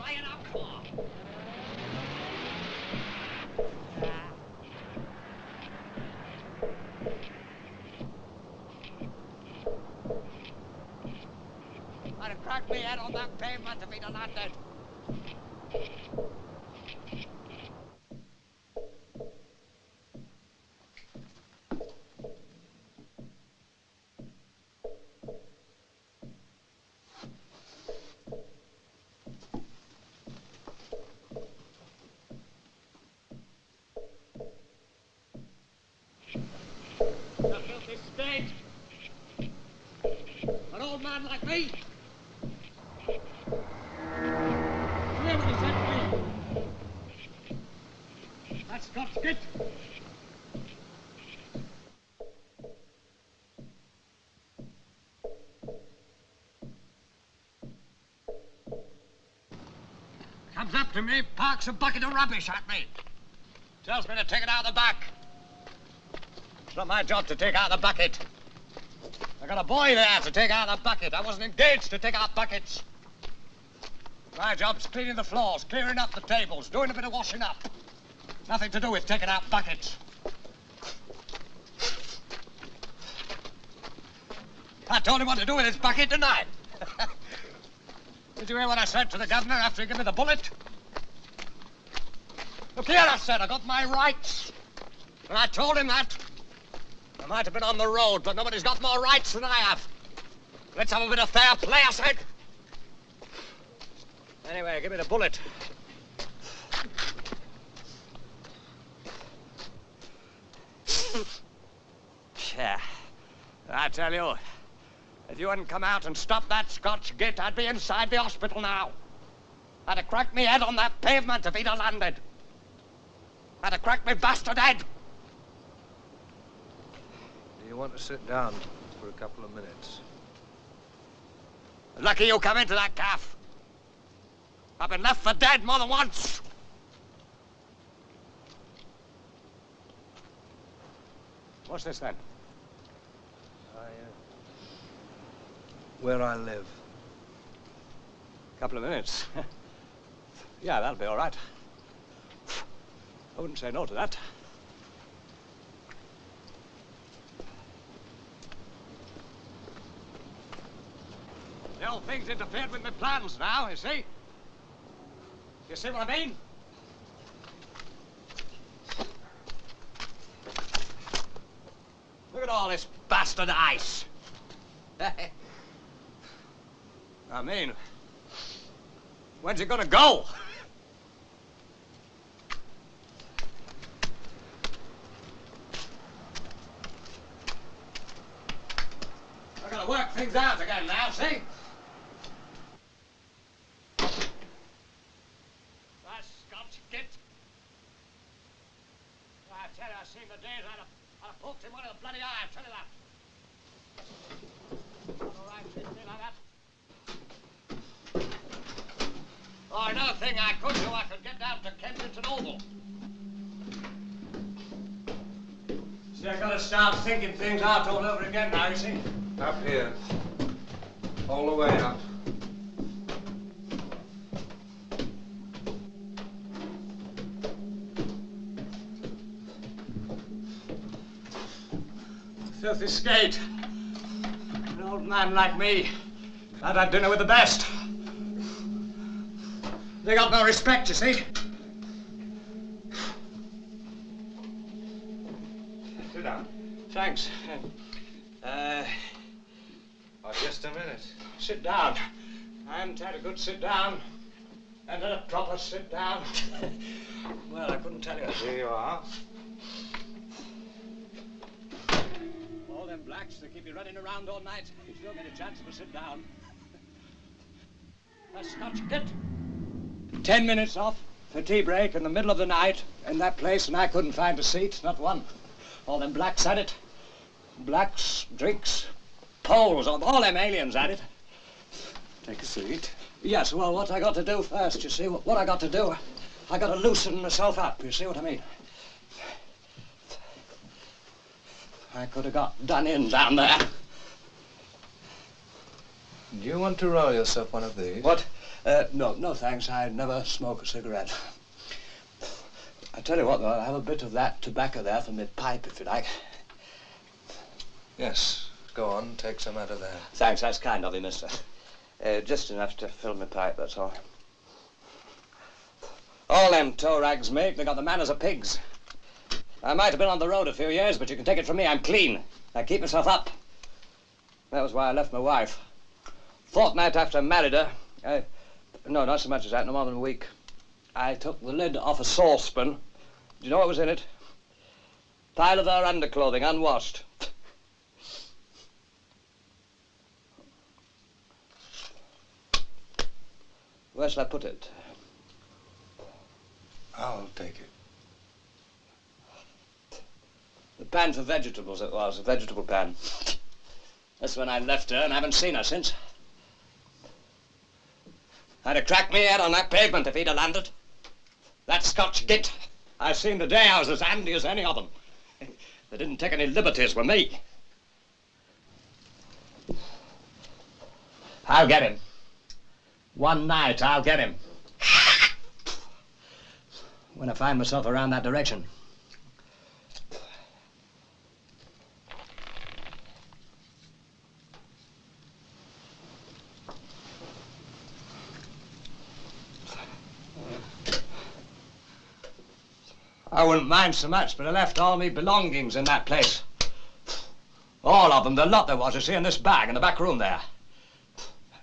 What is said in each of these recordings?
crying out for? I'd have cracked me head on that pavement if he'd have landed. A filthy state. An old man like me. Hear what he said to me. That's Scott's git. Comes up to me, parks a bucket of rubbish at me. Tells me to take it out of the back. It's not my job to take out the bucket. I got a boy there to take out the bucket. I wasn't engaged to take out buckets. My job's cleaning the floors, clearing up the tables, doing a bit of washing up. Nothing to do with taking out buckets. I told him what to do with his bucket, didn't I? Did you hear what I said to the governor after he gave me the bullet? Look here, I said, I got my rights. And I told him that. I might have been on the road, but nobody's got more rights than I have. Let's have a bit of fair play, I said. Anyway, give me the bullet. Yeah, I tell you, if you hadn't come out and stopped that Scotch git, I'd be inside the hospital now. I'd have cracked me head on that pavement if he'd have landed. I'd have cracked me bastard head. Do you want to sit down for a couple of minutes? Lucky you come into that gaff. I've been left for dead more than once. What's this then? Where I live. Couple of minutes. Yeah, that'll be all right. I wouldn't say no to that. The old thing's interfered with my plans now, you see? You see what I mean? Look at all this bastard ice. I mean, when's it gonna go? I gotta work things out again now, see? That Scotch git. I tell you, I've seen the days I'd have poked him one in the bloody eye, I tell you that. All right, treat me like that. Oh, another thing I could do, I could get down to Kensington Oval. See, I gotta start thinking things out all over again now, you see. Up here. All the way up. Filthy skate. An old man like me. I'd had dinner with the best. They got no respect, you see. Sit down. Thanks. Oh, just a minute. Sit down. I haven't had a good sit down. And then a proper sit down. Well, I couldn't tell you. Here you are. All them blacks, they keep you running around all night. You don't get a chance of a sit down. A Scotch git. 10 minutes off for tea break in the middle of the night in that place, and I couldn't find a seat, not one. All them blacks had it. Blacks, drinks, poles, all them aliens had it. Take a seat. Yes, well, what I got to do first, you see, what I got to do, I got to loosen myself up, you see what I mean? I could have got done in down there. Do you want to roll yourself one of these? What? No, thanks. I never smoke a cigarette. I tell you what, though, I'll have a bit of that tobacco there for my pipe, if you like. Yes, go on, take some out of there. Thanks, that's kind of you, mister. Just enough to fill my pipe, that's all. All them tow rags, mate, they got the manners of pigs. I might have been on the road a few years, but you can take it from me, I'm clean. I keep myself up. That was why I left my wife. Fortnight after I married her, no, not so much as that, no more than a week. I took the lid off a saucepan. Do you know what was in it? Pile of her underclothing, unwashed. Where shall I put it? I'll take it. The pan for vegetables it was, a vegetable pan. That's when I left her and haven't seen her since. I'd have cracked me head on that pavement if he'd have landed. That Scotch git. I seen the day I was as handy as any of them. They didn't take any liberties with me. I'll get him. One night, I'll get him. When I find myself around that direction. I wouldn't mind so much, but I left all me belongings in that place. All of them, the lot there was, you see, in this bag in the back room there.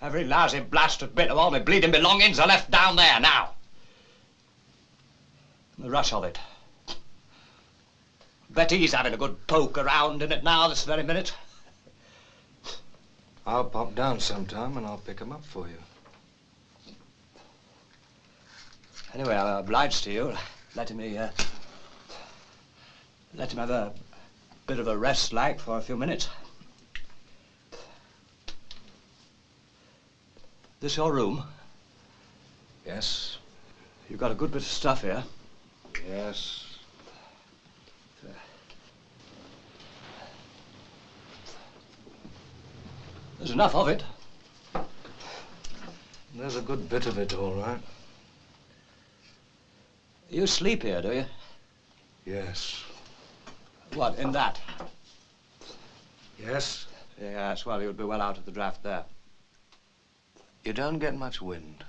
Every lousy blasted bit of all my bleeding belongings are left down there now. The rush of it. Bet he's having a good poke around in it now, this very minute. I'll pop down sometime and I'll pick 'em up for you. Anyway, I'm obliged to you. Letting him have a bit of a rest, like, for a few minutes. This your room? Yes. You've got a good bit of stuff here. Yes. There's enough of it. There's a good bit of it, all right. You sleep here, do you? Yes. What, in that? Yes. Yes, well, you'd be well out of the draft there. You don't get much wind.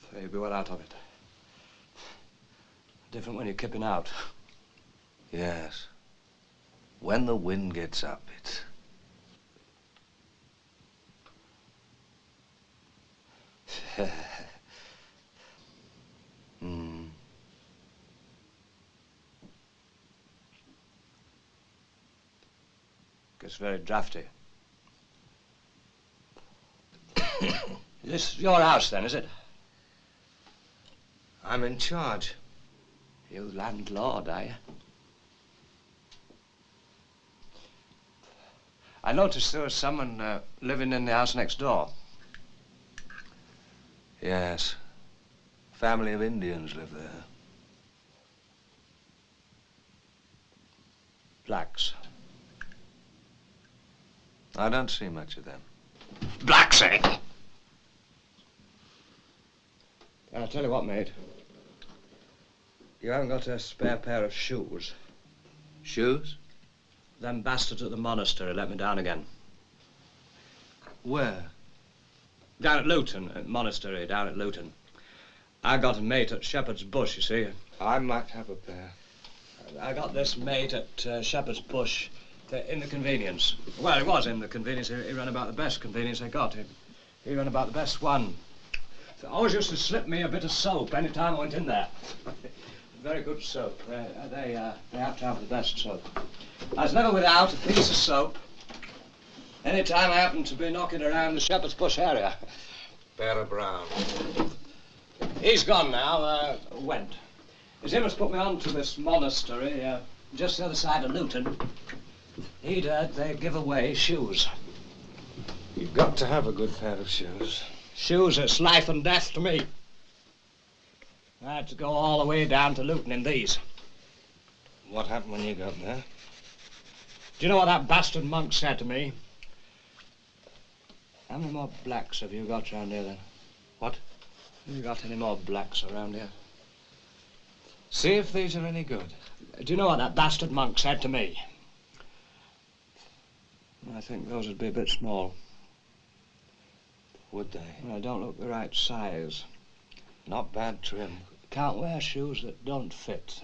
So you'd be well out of it. Different when you're kipping out. Yes. When the wind gets up, it's... Gets very drafty. This your house, then, is it? I'm in charge. You landlord, are you? I noticed there was someone living in the house next door. Yes. Family of Indians live there. Blacks. I don't see much of them. Blacks, eh? I'll tell you what, mate. You haven't got a spare pair of shoes. Shoes? Them bastards at the monastery let me down again. Where? Down at Luton, at monastery, down at Luton. I got a mate at Shepherd's Bush, you see. I might have a pair. I got this mate at Shepherd's Bush in the convenience. Well, he was in the convenience. He ran about the best convenience I got. He ran about the best one. So I always used to slip me a bit of soap any time I went in there. Very good soap. They have to have the best soap. I was never without a piece of soap any time I happened to be knocking around the Shepherd's Bush area. Bearer Brown. He's gone now, went. His him has put me on to this monastery, just the other side of Luton. He'd heard they give away shoes. You've got to have a good pair of shoes. Shoes, it's life and death to me. I had to go all the way down to Luton in these. What happened when you got there? Do you know what that bastard monk said to me? How many more blacks have you got round here, then? What? Have you got any more blacks around here? See if these are any good. Do you know what that bastard monk said to me? I think those would be a bit small. Would they? Well, don't look the right size. Not bad trim. Can't wear shoes that don't fit.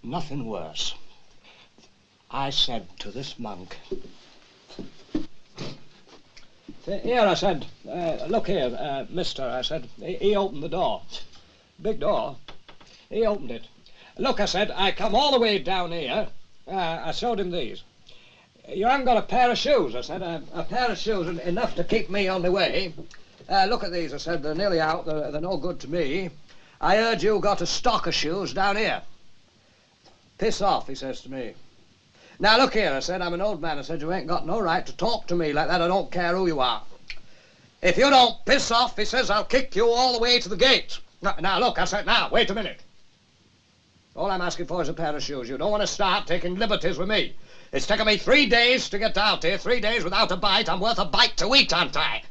Nothing worse. I said to this monk... Here, I said, look here, mister, I said. He opened the door. Big door. He opened it. Look, I said, I come all the way down here. I showed him these. You haven't got a pair of shoes, I said. A pair of shoes enough to keep me on the way. Look at these, I said. They're nearly out. They're no good to me. I heard you got a stock of shoes down here. Piss off, he says to me. Now, look here, I said. I'm an old man. I said, you ain't got no right to talk to me like that. I don't care who you are. If you don't piss off, he says, I'll kick you all the way to the gate. Now, look, I said, now, wait a minute. All I'm asking for is a pair of shoes. You don't want to start taking liberties with me. It's taken me 3 days to get out here. 3 days without a bite. I'm worth a bite to eat, aren't I?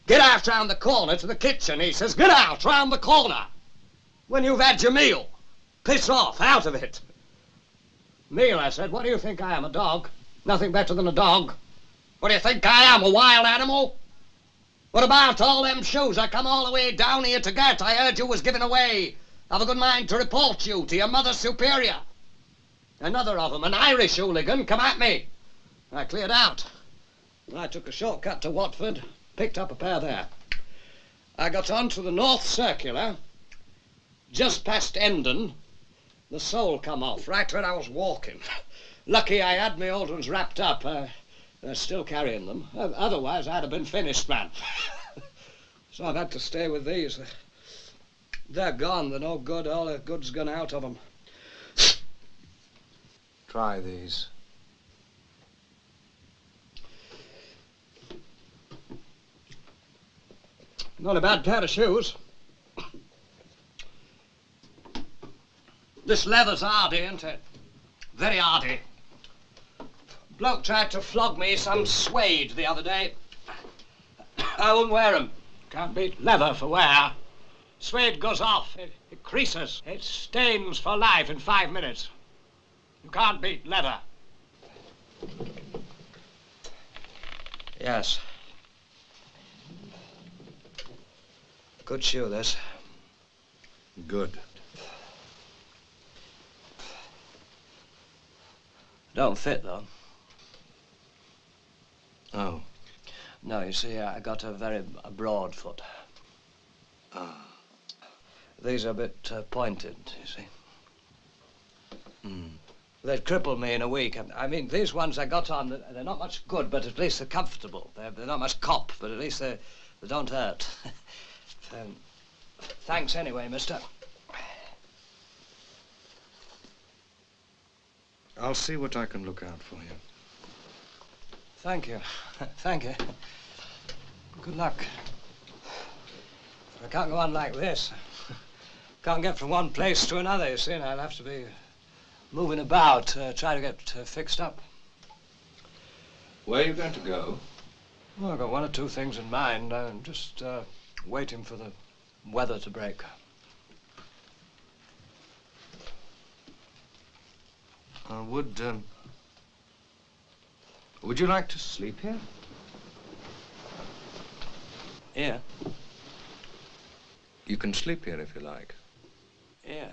Get out round the corner to the kitchen, he says. Get out round the corner. When you've had your meal. Piss off, out of it. Meal, I said. What do you think I am, a dog? Nothing better than a dog. What do you think I am, a wild animal? What about all them shoes I come all the way down here to get? I heard you was giving away. I've a good mind to report you to your mother superior. Another of them, an Irish hooligan, come at me. I cleared out. I took a shortcut to Watford, picked up a pair there. I got on to the North Circular, just past Endon. The sole come off, right where I was walking. Lucky I had my old ones wrapped up. They're still carrying them. Otherwise, I'd have been finished, man. So I've had to stay with these. They're gone. They're no good. All the good's gone out of them. Try these. Not a bad pair of shoes. This leather's hardy, isn't it? Very hardy. Bloke tried to flog me some suede the other day. I wouldn't wear 'em. Can't beat leather for wear. Suede goes off. It creases. It stains for life in 5 minutes. You can't beat leather. Yes. Good shoe, this. Good. Don't fit, though. Oh. No, you see, I got a very broad foot. Ah. These are a bit pointed, you see. Hmm. They'd cripple me in a week. I mean, these ones I got on, they're not much good, but at least they're comfortable. They're not much cop, but at least they don't hurt. Thanks anyway, mister. I'll see what I can look out for you. Thank you. Thank you. Good luck. I can't go on like this. Can't get from one place to another, you see, and I'll have to be moving about, try to get fixed up. Where are you going to go? Well, I've got 1 or 2 things in mind. I'm just waiting for the weather to break. Would you like to sleep here? Here? You can sleep here if you like. Here?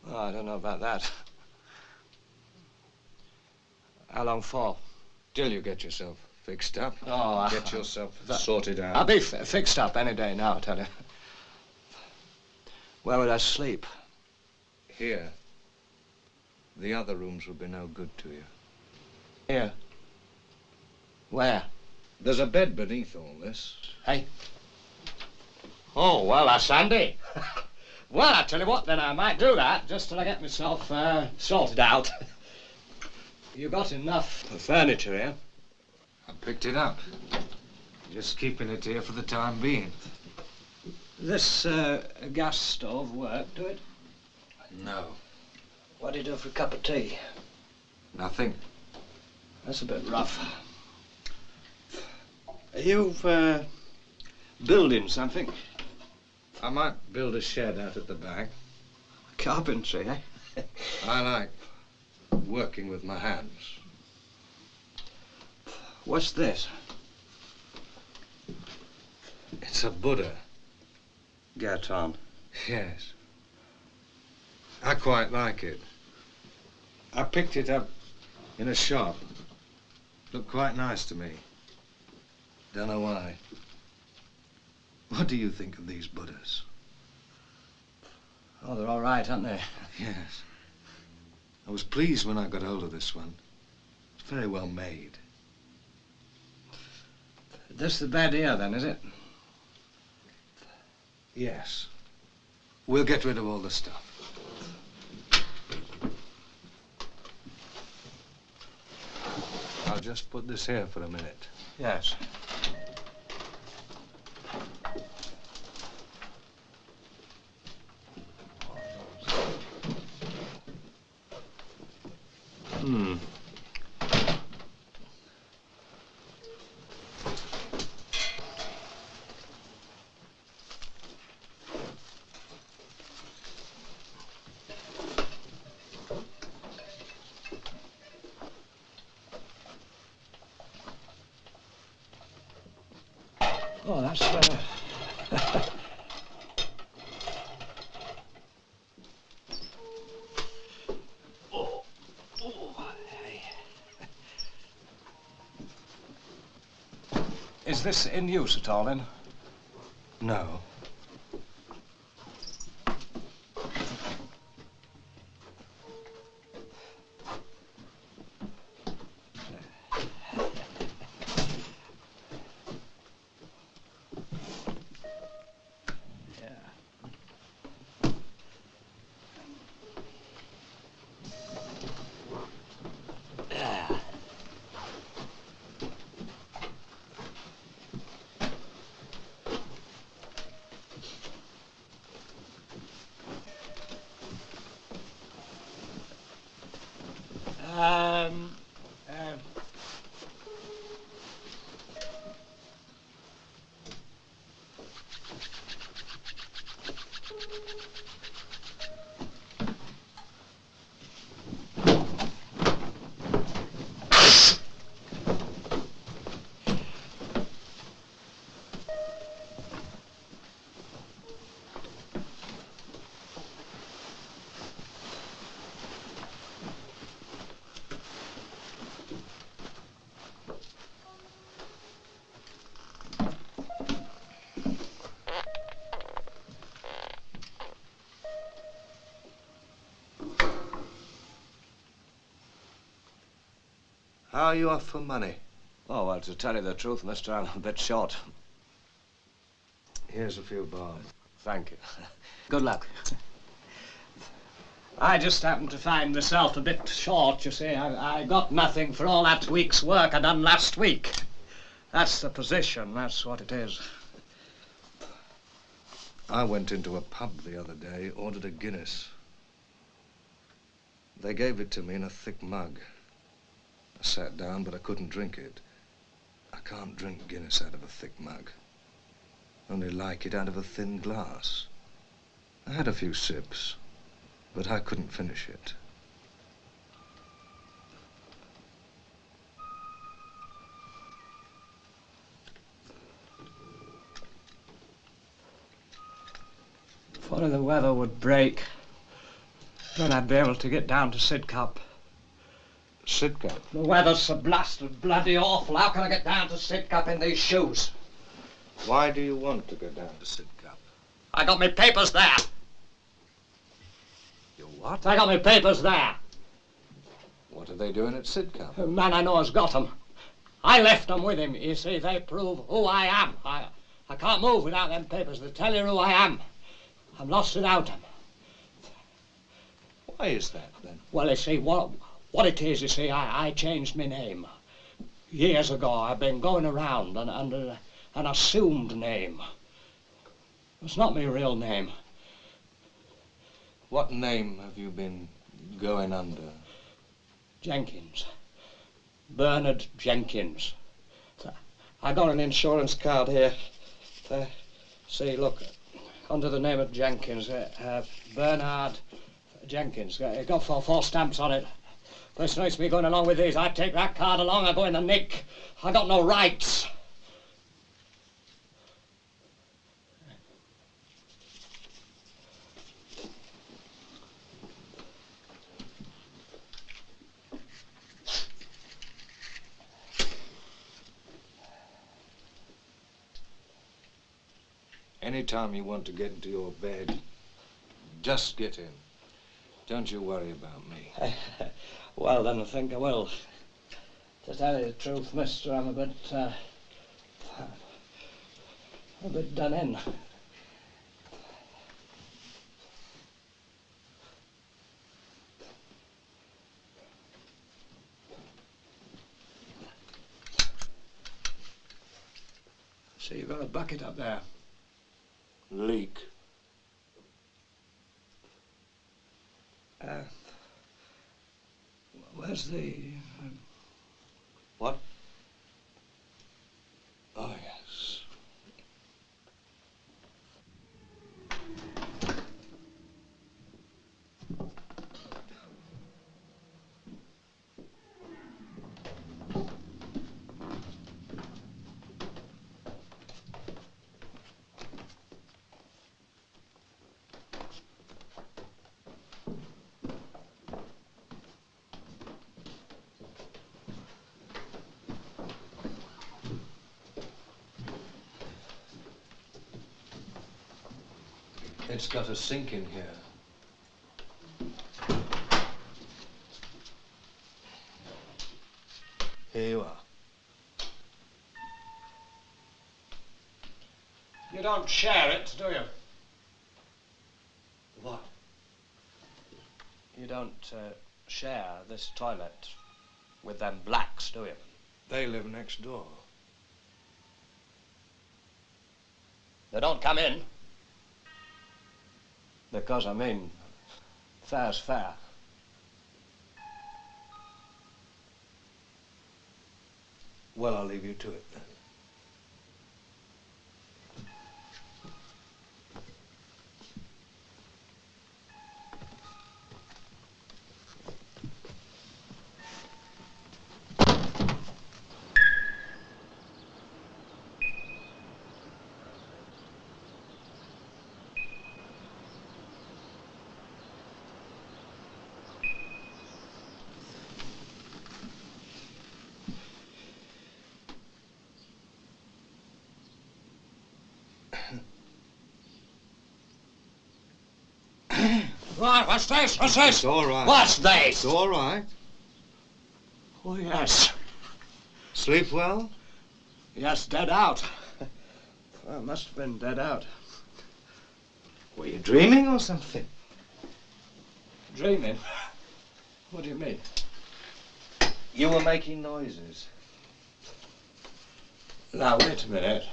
Oh, I don't know about that. How long for? Till you get yourself fixed up. Oh, get yourself sorted out. I'll be fixed up any day now, I tell you. Where would I sleep? Here. The other rooms would be no good to you. Here? Where? There's a bed beneath all this. Hey? Oh, well, that's handy. Well, I tell you what, then I might do that, just till I get myself sorted out. You got enough furniture here? I picked it up. Just keeping it here for the time being. This gas stove work, do it? No. What do you do for a cup of tea? Nothing. That's a bit rough. You've, building something? I might build a shed out at the back. Carpentry, eh? I like working with my hands. What's this? It's a Buddha. Get on. Yes. I quite like it. I picked it up in a shop. Looked quite nice to me. Don't know why. What do you think of these Buddhas? Oh, they're all right, aren't they? Yes. I was pleased when I got hold of this one. It's very well made. This the bed here, then, is it? Yes. We'll get rid of all the stuff. I'll just put this here for a minute. Yes. Oh, that's Is this in use at all, then? No. How are you off for money? Oh, well, to tell you the truth, mister, I'm a bit short. Here's a few bob. Thank you. Good luck. I just happened to find myself a bit short, you see. I got nothing for all that week's work I done last week. That's the position, that's what it is. I went into a pub the other day, ordered a Guinness. They gave it to me in a thick mug. I sat down, but I couldn't drink it. I can't drink Guinness out of a thick mug. Only like it out of a thin glass. I had a few sips, but I couldn't finish it. If only the weather would break, then I'd be able to get down to Sidcup. Sidcup? The weather's so blasted bloody awful. How can I get down to Sidcup in these shoes? Why do you want to go down to Sidcup? I got my papers there. You what? I got my papers there. What are they doing at Sidcup? The man I know has got them. I left them with him. You see, they prove who I am. I can't move without them papers. They tell you who I am. I'm lost without them. Why is that, then? Well, you see, what it is, you see, I changed my name. Years ago, I've been going around under an assumed name. It's not my real name. What name have you been going under? Jenkins. Bernard Jenkins. I got an insurance card here. See, look, under the name of Jenkins, Bernard Jenkins. It got four stamps on it. First nice me going along with these. I take that card along, I go in the nick. I got no rights. Anytime you want to get into your bed, just get in. Don't you worry about me. Well, then I think I will. To tell you the truth, mister, I'm a bit done in. See, you've got a bucket up there. Leak. Where's the... What? Oh, yes. It's got a sink in here. Here you are. You don't share it, do you? What? You don't share this toilet with them blacks, do you? They live next door. They don't come in. Because, I mean, fair's fair. Well, I'll leave you to it then. Right, what's this? What's this? It's all right. What's this? It's all right. Oh, yes. Sleep well? Yes, dead out. Well, must have been dead out. Were you dreaming or something? Dreaming? What do you mean? You were making noises. Now, wait a minute.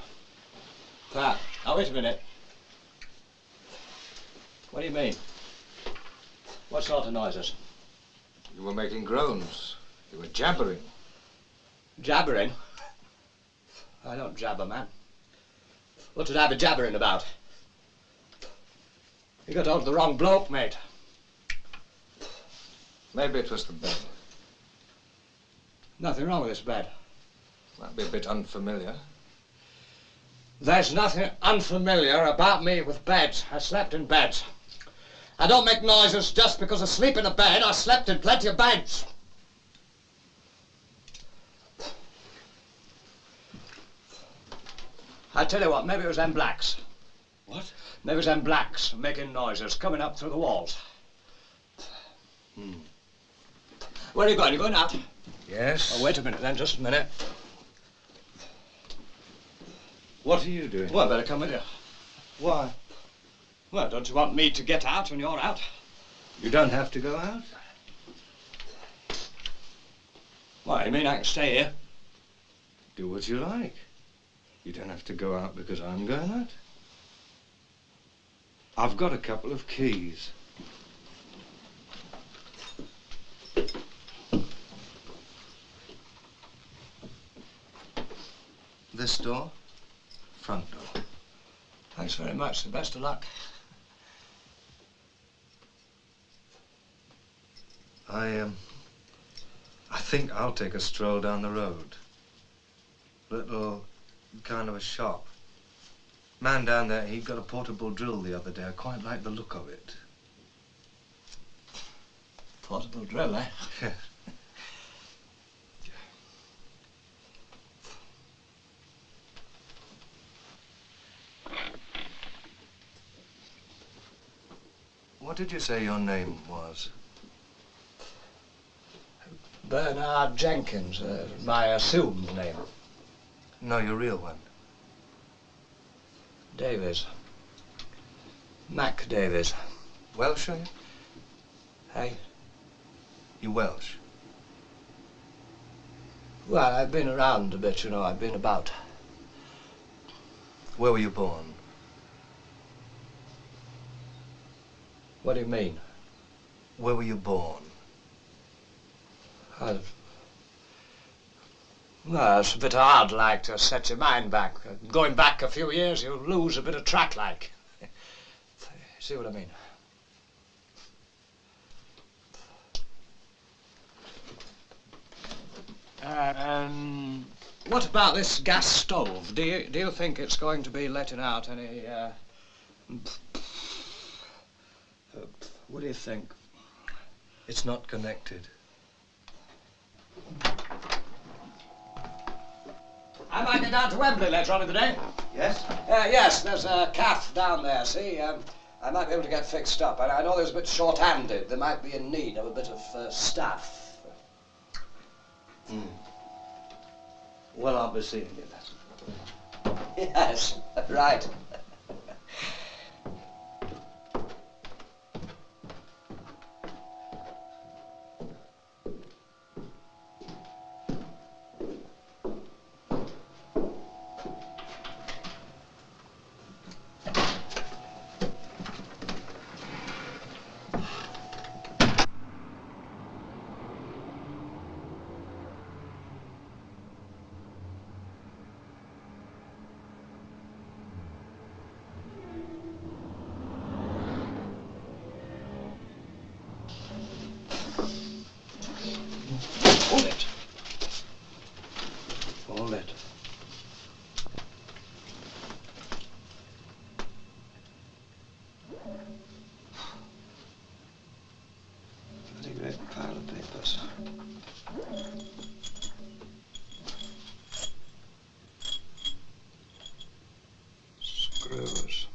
Now, wait a minute. What do you mean? What sort of noises? You were making groans. You were jabbering. Jabbering? I don't jabber, man. What did I be jabbering about? You got hold of the wrong bloke, mate. Maybe it was the bed. Nothing wrong with this bed. Might be a bit unfamiliar. There's nothing unfamiliar about me with beds. I slept in beds. I don't make noises just because I sleep in a bed. I slept in plenty of beds. I tell you what, maybe it was them blacks. What? Maybe it was them blacks making noises coming up through the walls. Where are you going? You going out? Yes. Oh, wait a minute then, just a minute. What are you doing? Well, I better come with you. Why? Well, don't you want me to get out when you're out? You don't have to go out. Why, you mean I can stay here? Do what you like. You don't have to go out because I'm going out. I've got a couple of keys. This door? Front door. Thanks very much. The best of luck. I think I'll take a stroll down the road. Little kind of a shop. Man down there, he got a portable drill the other day. I quite like the look of it. Portable drill, eh? Yeah. What did you say your name was? Bernard Jenkins, my assumed name. No, your real one. Davies. Mac Davies. Welsh, are you? Hey? You Welsh? Well, I've been around a bit, you know. I've been about. Where were you born? What do you mean? Where were you born? Well, it's a bit hard, like, to set your mind back. Going back a few years, you lose a bit of track, like. See what I mean? What about this gas stove? Do you think it's going to be letting out any, what do you think? It's not connected. I might get down to Wembley later on in the day. Yes? Yes, there's a calf down there, see? I might be able to get fixed up. I know there's a bit short-handed. They might be in need of a bit of staff. Well, I'll be seeing you then. Yes, right. Hold it. Pretty great pile of papers. Screws.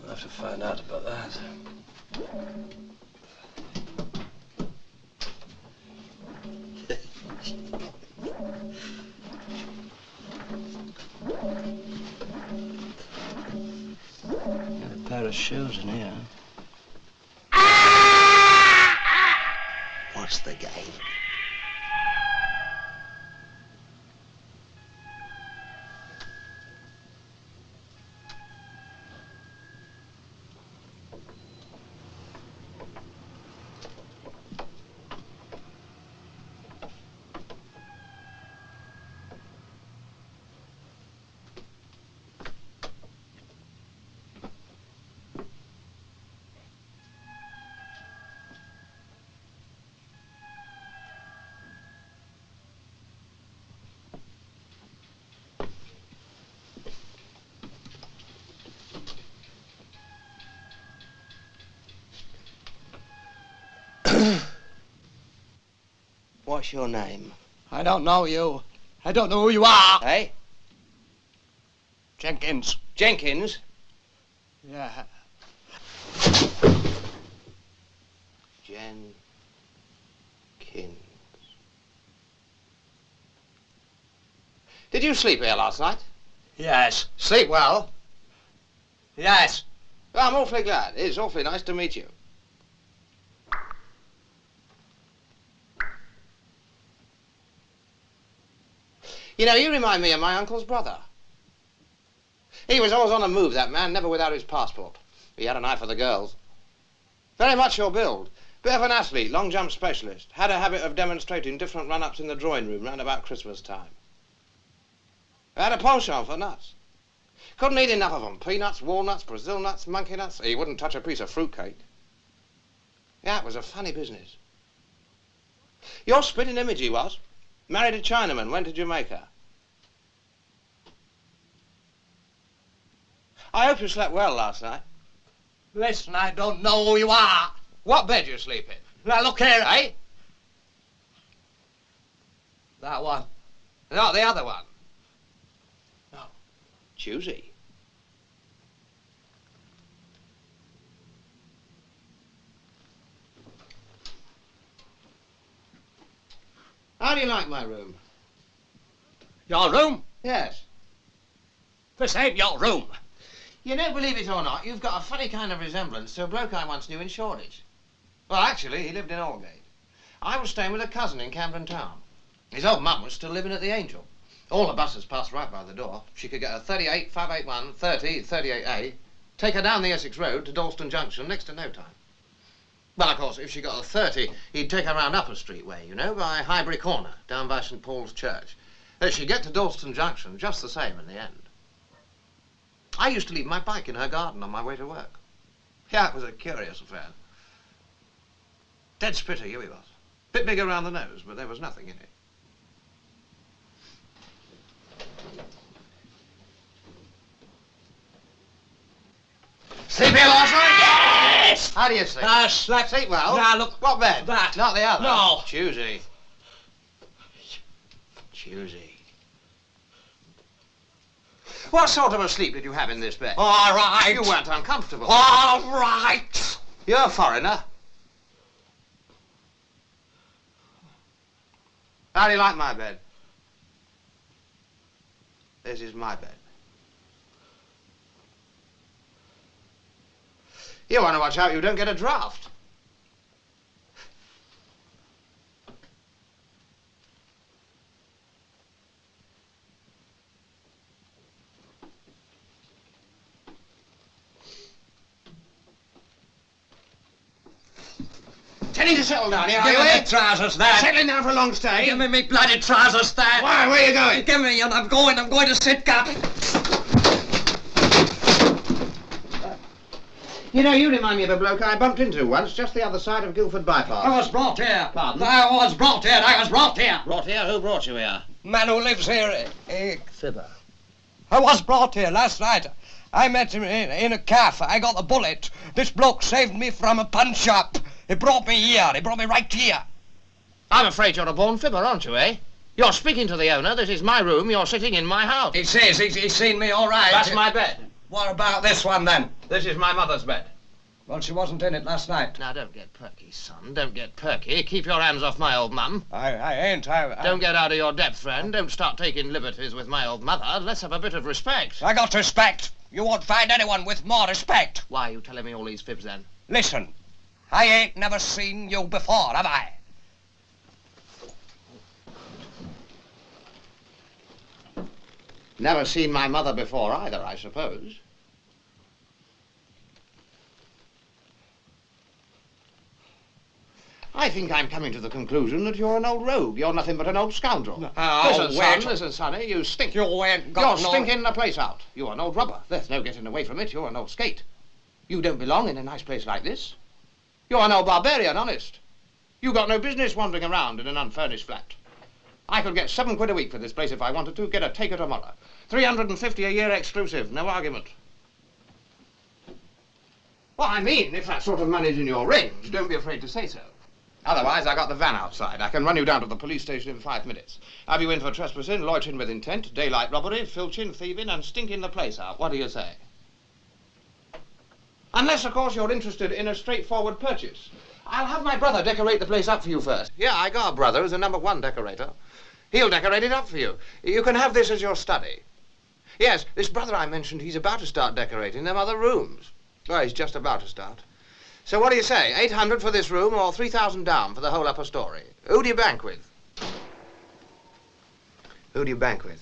I'll have to find out about that. Got a pair of shoes in here. What's the game? What's your name? I don't know you. I don't know who you are. Hey? Jenkins. Jenkins? Yeah. Jenkins. Did you sleep here last night? Yes. Sleep well? Yes. Well, I'm awfully glad. It's awfully nice to meet you. You know, you remind me of my uncle's brother. He was always on the move, that man, never without his passport. He had an eye for the girls. Very much your build. Bit of an athlete, long jump specialist. Had a habit of demonstrating different run-ups in the drawing room round about Christmas time. Had a penchant for nuts. Couldn't eat enough of them. Peanuts, walnuts, Brazil nuts, monkey nuts. He wouldn't touch a piece of fruitcake. Yeah, it was a funny business. Your spitting image he was. Married a Chinaman, went to Jamaica. I hope you slept well last night. Listen, I don't know who you are. What bed you sleep in? Now, look here, Eh? That one. Not the other one. No. Choosy. How do you like my room? Your room? Yes. This ain't your room. You don't believe it or not, you've got a funny kind of resemblance to a bloke I once knew in Shoreditch. Well, actually, he lived in Aldgate. I was staying with a cousin in Camden Town. His old mum was still living at the Angel. All the buses passed right by the door. She could get a 38, 581, 30, 38A, take her down the Essex Road to Dalston Junction next to no time. Well, of course, if she got a 30, he'd take her round Upper Street way, you know, by Highbury Corner, down by St. Paul's Church. She'd get to Dalston Junction just the same in the end. I used to leave my bike in her garden on my way to work. Yeah, it was a curious affair. Dead spitter, you he was. Bit big around the nose, but there was nothing in it. Sleep here last night? Yes! How do you sleep? I slept. Sleep well? Now, look. What bed? That. Not the other? No. Choosy. Choosy. What sort of a sleep did you have in this bed? All right. You weren't uncomfortable. All right. You're a foreigner. How do you like my bed? This is my bed. You want to watch out you don't get a draft. Telling you to settle down here, are Give you? me me trousers there. Settling down for a long stay? Give me me bloody trousers there. Why? Where are you going? Give me, and I'm going to Sidcup. You know, you remind me of a bloke I bumped into once, just the other side of Guildford Bypass. I was brought here. Pardon? I was brought here. I was brought here. Brought here? Who brought you here? Man who lives here. Fibber. I was brought here last night. I met him in a cafe. I got the bullet. This bloke saved me from a punch-up. He brought me here. He brought me right here. I'm afraid you're a born fibber, aren't you, eh? You're speaking to the owner. This is my room. You're sitting in my house. He says he's seen me all right. That's my bed. What about this one, then? This is my mother's bed. Well, she wasn't in it last night. Now, don't get perky, son. Don't get perky. Keep your hands off my old mum. I ain't. Don't get out of your depth, friend. Don't start taking liberties with my old mother. Let's have a bit of respect. I got respect. You won't find anyone with more respect. Why are you telling me all these fibs, then? Listen, I ain't never seen you before, have I? Never seen my mother before either, I suppose. I think I'm coming to the conclusion that you're an old rogue. You're nothing but an old scoundrel. Listen, sonny, you stink. You ain't got You're stinking the place out. You're an old rubber. There's no getting away from it. You're an old skate. You don't belong in a nice place like this. You're an old barbarian, honest. You got no business wandering around in an unfurnished flat. I could get £7 a week for this place if I wanted to. Get a taker tomorrow. 350 a year exclusive. No argument. Well, I mean, if that sort of money's in your range, don't be afraid to say so. Otherwise, I got the van outside. I can run you down to the police station in 5 minutes. Have you in for trespassing, loitering with intent, daylight robbery, filching, thieving, and stinking the place out. What do you say? Unless, of course, you're interested in a straightforward purchase. I'll have my brother decorate the place up for you first. Yeah, I got a brother who's a #1 decorator. He'll decorate it up for you. You can have this as your study. Yes, this brother I mentioned, he's about to start decorating them other rooms. Well, he's just about to start. So what do you say, 800 for this room or 3,000 down for the whole upper story? Who do you bank with? Who do you bank with?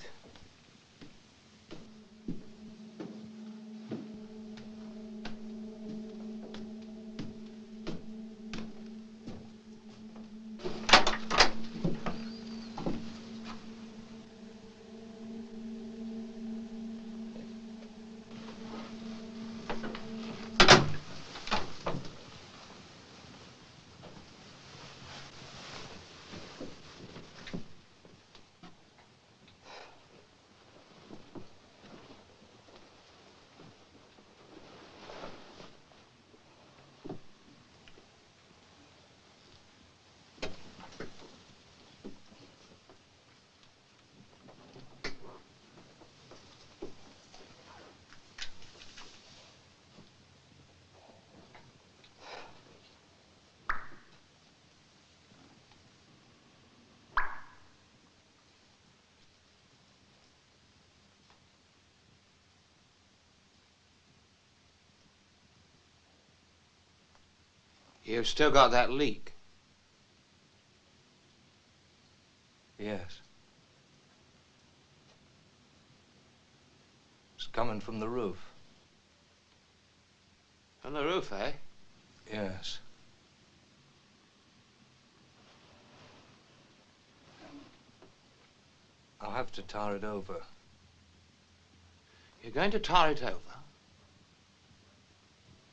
You've still got that leak. Yes. It's coming from the roof. From the roof, eh? Yes. I'll have to tar it over. You're going to tar it over?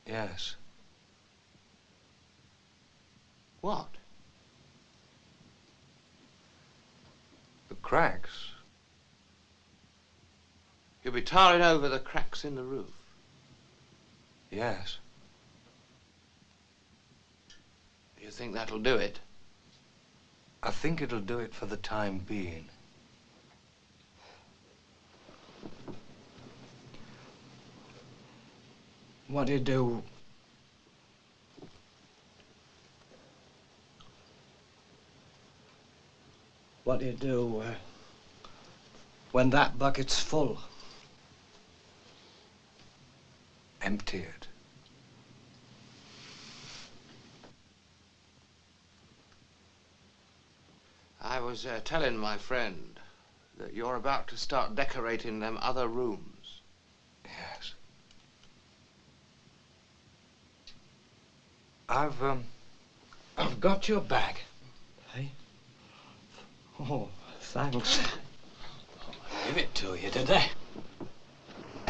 Yes. What? The cracks. You'll be tarring over the cracks in the roof? Yes. Do you think that'll do it? I think it'll do it for the time being. What do you do? What do you do when that bucket's full? Empty it. I was telling my friend that you're about to start decorating them other rooms. Yes. I've got your bag. Hey? Oh, thanks. Give it to you, did they?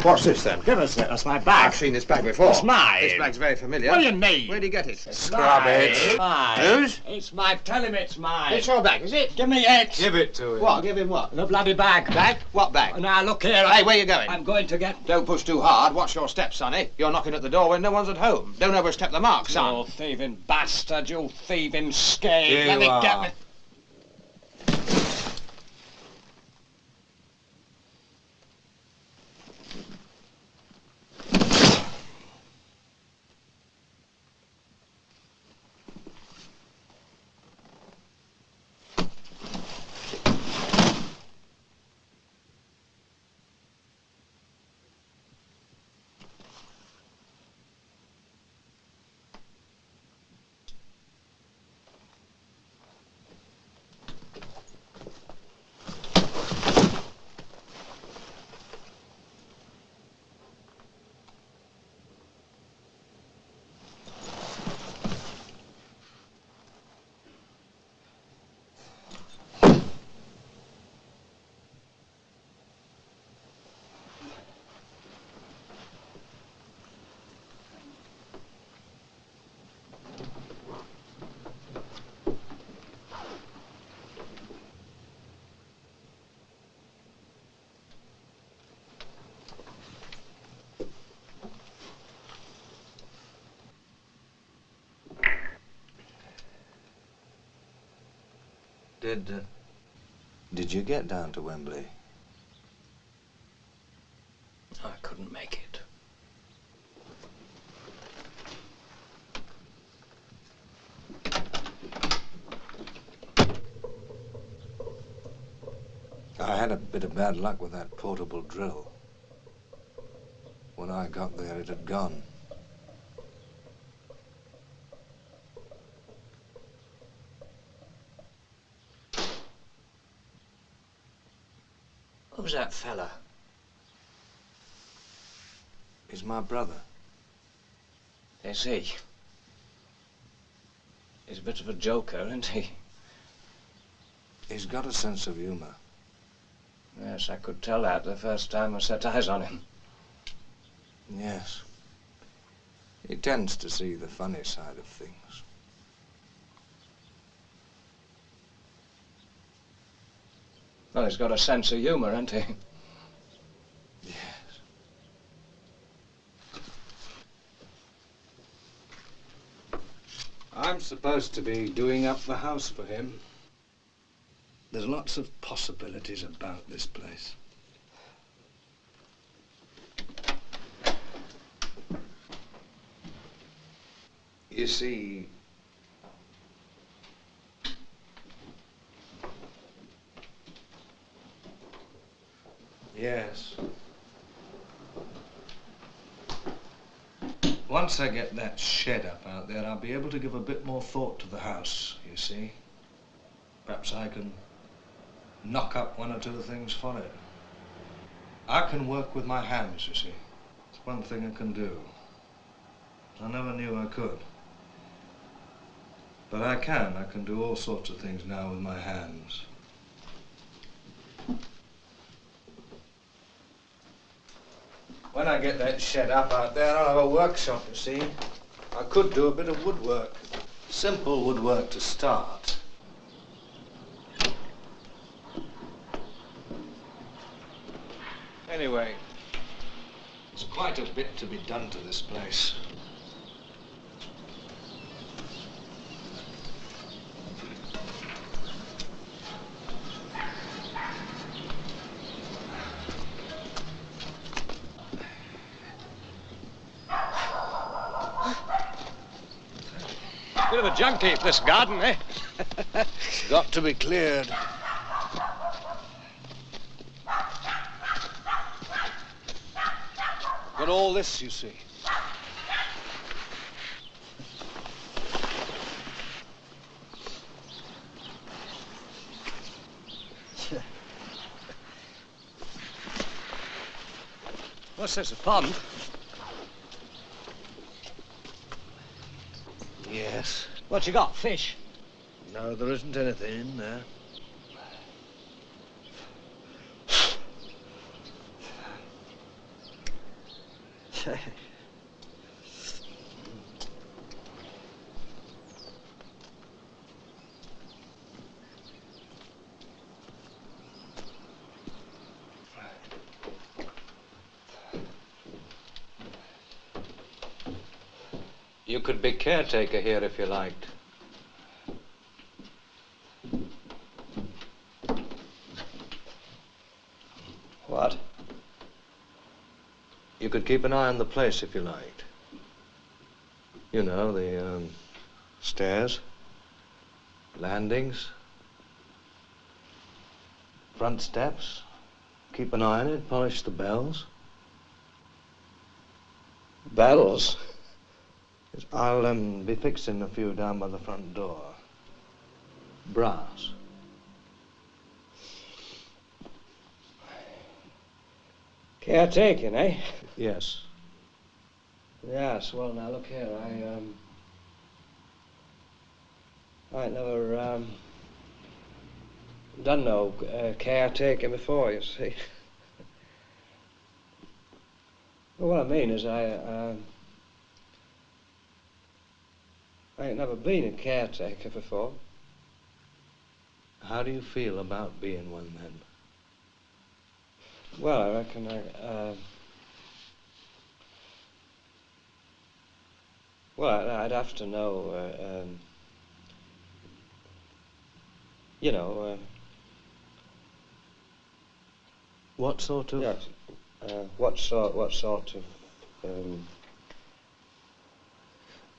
What's this, then? Give us it. That's my bag. I've seen this bag before. It's mine. This bag's very familiar. What do you mean? Where'd you get it? Scrub it. Mine. Whose? It's mine. Tell him it's mine. It's your bag, is it? Give me it. Give it to him. What? Give him what? The bloody bag. Bag? What bag? Now, look here. Hey, where you going? I'm going to get... Don't push too hard. Watch your steps, sonny. You're knocking at the door when no one's at home. Don't overstep the mark, son. You thieving bastard, you thieving skate. Here Let me you get are. me... Did you get down to Wembley? I couldn't make it. I had a bit of bad luck with that portable drill. When I got there, it had gone. Who's that fella? He's my brother. Is he? He's a bit of a joker, isn't he? He's got a sense of humor. Yes, I could tell that the first time I set eyes on him. Yes. He tends to see the funny side of things. Well, he's got a sense of humor, hasn't he? Yes. I'm supposed to be doing up the house for him. There's lots of possibilities about this place. You see, yes. Once I get that shed up out there, I'll be able to give a bit more thought to the house, you see. Perhaps I can knock up one or two things for it. I can work with my hands, you see. It's one thing I can do. I never knew I could. But I can do all sorts of things now with my hands. When I get that shed up out there, I'll have a workshop, you see. I could do a bit of woodwork. Simple woodwork to start. Anyway, there's quite a bit to be done to this place. Bit of a junk heap, this garden, eh? It's got to be cleared. Got all this, you see. What's this, a pond? Yes. What you got, fish? No, there isn't anything in there. You could be caretaker here if you liked. What? You could keep an eye on the place if you liked. You know, the stairs, landings, front steps. Keep an eye on it, polish the bells. Bells? I'll be fixing a few down by the front door. Brass. Caretaking, eh? Yes. Yes, well, now, look here, I ain't never, done no caretaking before, you see. Well, what I mean is I ain't never been a caretaker before. How do you feel about being one, then? Well, I reckon I'd have to know, you know, What sort of... yes, what sort of,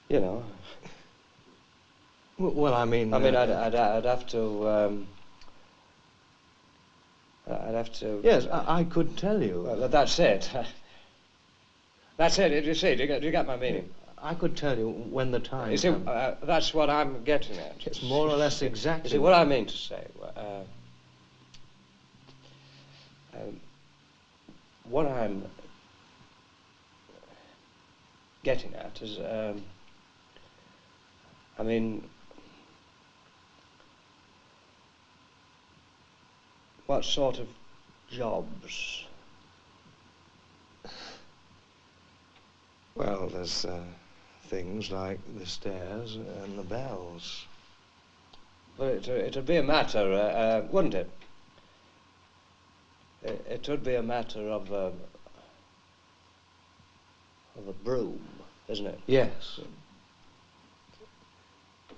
you know. Well, I mean... I'd have to, I'd have to... Yes, I could tell you. Well, that's it. That's it. You see, do you get my meaning? I could tell you when the time You see, comes. that's what I'm getting at. It's more or less You exactly. see, what I mean to say, what I'm getting at is, I mean, what sort of jobs? Well, there's things like the stairs and the bells. Well, it'd be a matter, wouldn't it? It would be a matter of a broom, isn't it? Yes.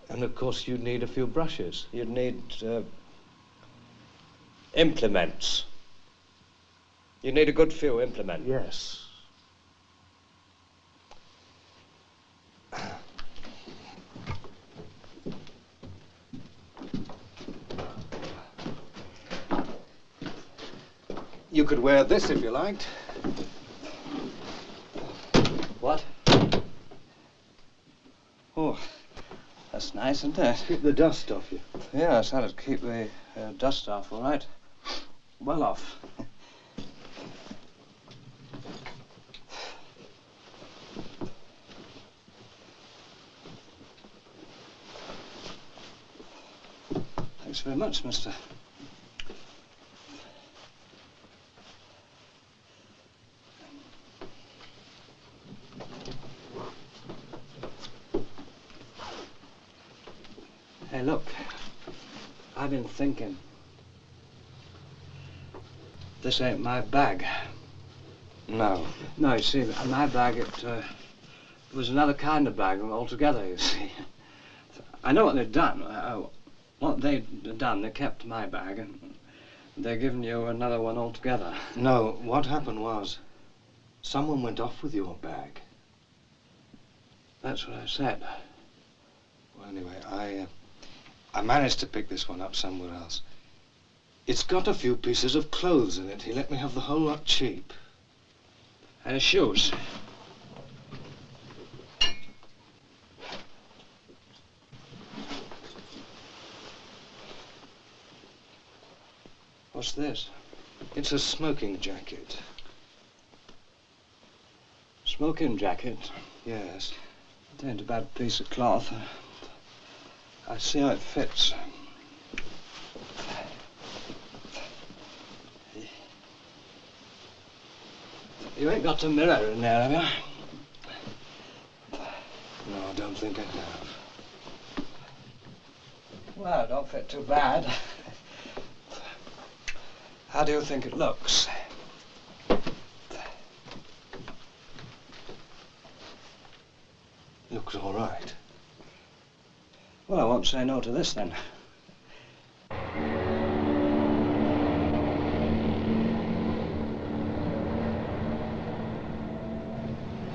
And of course you'd need a few brushes. You'd need implements. You need a good few implements. Yes. You could wear this if you liked. What? Oh, that's nice, isn't it? Keep the dust off you. Yes, that'd keep the dust off, all right. Well off. Thanks very much, mister. Hey, look, I've been thinking. This ain't my bag. No. No, you see, my bag, it was another kind of bag altogether, you see. I know what they've done. What they've done, they kept my bag, and they're giving you another one altogether. No, what happened was, someone went off with your bag. That's what I said. Well, anyway, I managed to pick this one up somewhere else. It's got a few pieces of clothes in it. He let me have the whole lot cheap. And his shoes. What's this? It's a smoking jacket. Smoking jacket? Yes. It ain't a bad piece of cloth. I see how it fits. You ain't got a mirror in there, have you? No, I don't think I have. Well, it don't fit too bad. How do you think it looks? Looks all right. Well, I won't say no to this, then.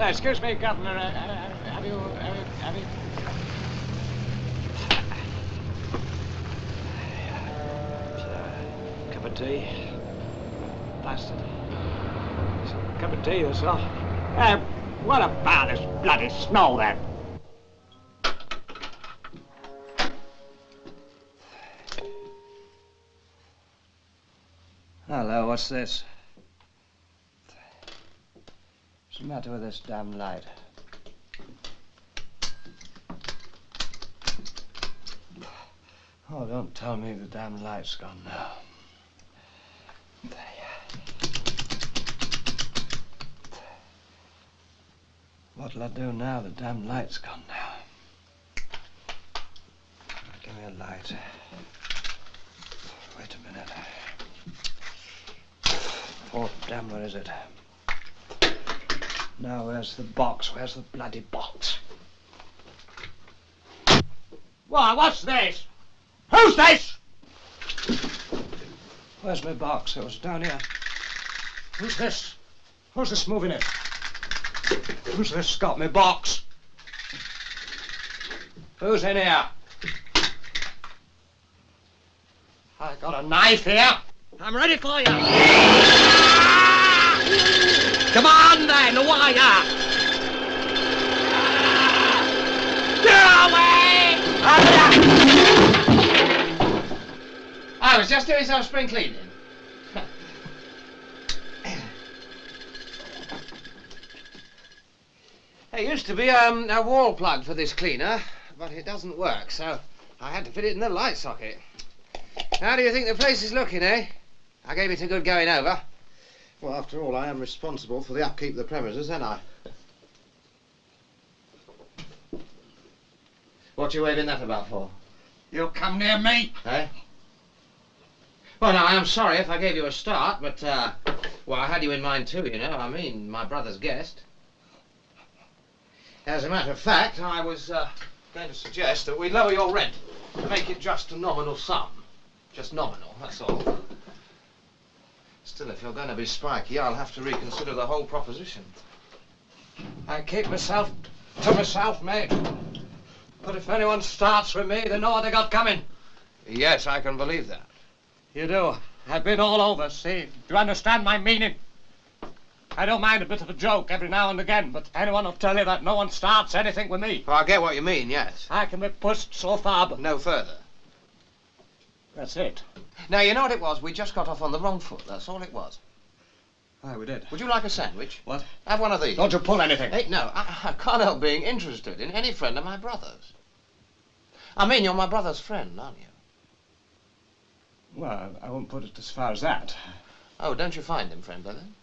Excuse me, Governor. Have you... Cup of tea? Bastard. Cup of tea, that's all. What about this bloody snow, then? Hello, what's this? What's the matter with this damn light? Oh, don't tell me the damn light's gone now. What'll I do now? The damn light's gone now. Give me a light. Wait a minute. Oh, damn, where is it? Now, where's the box? Where's the bloody box? Why, what's this? Who's this? Where's my box? It was down here. Who's this? Who's this moving it? Who's this got me box? Who's in here? I got a knife here. I'm ready for you. Come on then, why not? Get away! I was just doing some spring cleaning. There used to be a wall plug for this cleaner, but it doesn't work, so I had to fit it in the light socket. How do you think the place is looking, eh? I gave it a good going over. Well, after all, I am responsible for the upkeep of the premises, ain't I? What you waving that about for? You come near me. Eh? Well, now, I am sorry if I gave you a start, but, well, I had you in mind too, you know. I mean, my brother's guest. As a matter of fact, I was going to suggest that we lower your rent and make it just a nominal sum. Just nominal, that's all. Still, if you're going to be spiky, I'll have to reconsider the whole proposition. I keep myself to myself, mate. But if anyone starts with me, they know what they got coming. Yes, I can believe that. You do. I've been all over, see? Do you understand my meaning? I don't mind a bit of a joke every now and again, but anyone will tell you that no one starts anything with me. Well, I get what you mean, yes. I can be pushed so far, but No further. that's it. Now, you know what it was? We just got off on the wrong foot, that's all it was. Aye, we did. Would you like a sandwich? What? Have one of these. Don't you pull anything. Hey, no, I can't help being interested in any friend of my brother's. I mean, you're my brother's friend, aren't you? Well, I won't put it as far as that. Oh, don't you find him friendly then?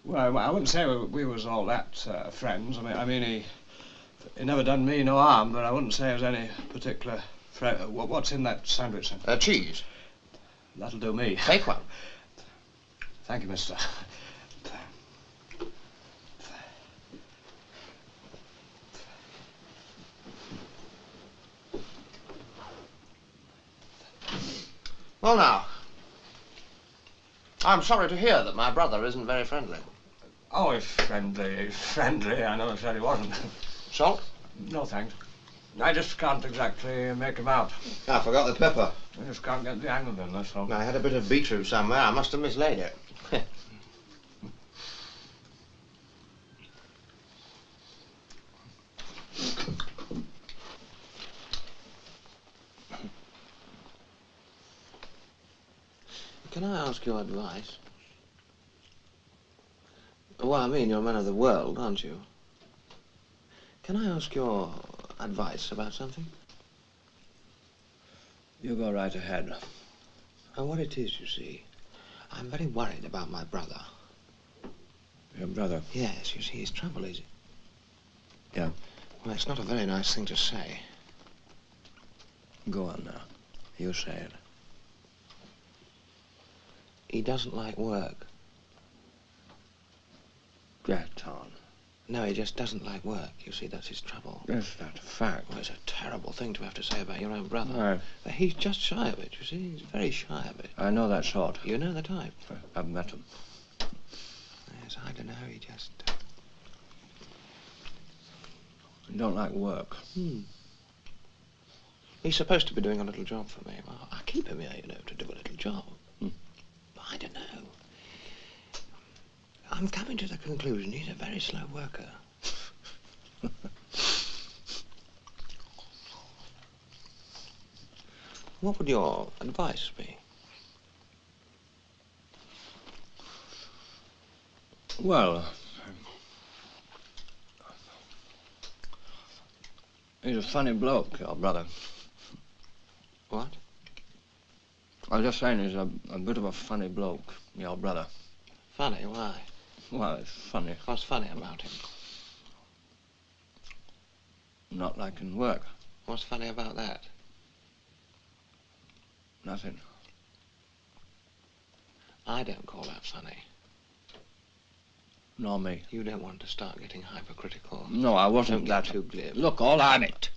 Well, I wouldn't say we was all that friends. I mean, he never done me no harm, but I wouldn't say he was any particular friend. What's in that sandwich? Cheese. That'll do me. Take one. Thank you, mister. Well, now, I'm sorry to hear that my brother isn't very friendly. Oh, he's friendly. I never said he wasn't. Salt? No, thanks. I just can't exactly make him out. I forgot the pepper. I just can't get the hang of him, that's all. I had a bit of beetroot somewhere. I must have mislaid it. Can I ask your advice? Well, I mean, you're a man of the world, aren't you? Can I ask your advice about something? You go right ahead. Oh, what it is, you see, I'm very worried about my brother. Your brother? Yes, you see, his trouble is... Yeah? Well, it's not a very nice thing to say. Go on now. You say it. He doesn't like work. Get on. No, he just doesn't like work. You see, that's his trouble. Is that a fact? Well, it's a terrible thing to have to say about your own brother. Aye. But he's just shy of it, you see. He's very shy of it. I know that sort. You know the type? I've met him. Yes, I don't know. He just... You don't like work. He's supposed to be doing a little job for me. Well, I keep him here, you know, to do a little job. But I don't know. I'm coming to the conclusion he's a very slow worker. What would your advice be? Well, he's a funny bloke, your brother. What? I was just saying he's a bit of a funny bloke, your brother. Funny? Why? Well, it's funny. What's funny about him? Not liking work. What's funny about that? Nothing. I don't call that funny. Nor me. You don't want to start getting hypercritical. No, I wasn't Don't that. get too glib. Look, all I'm it.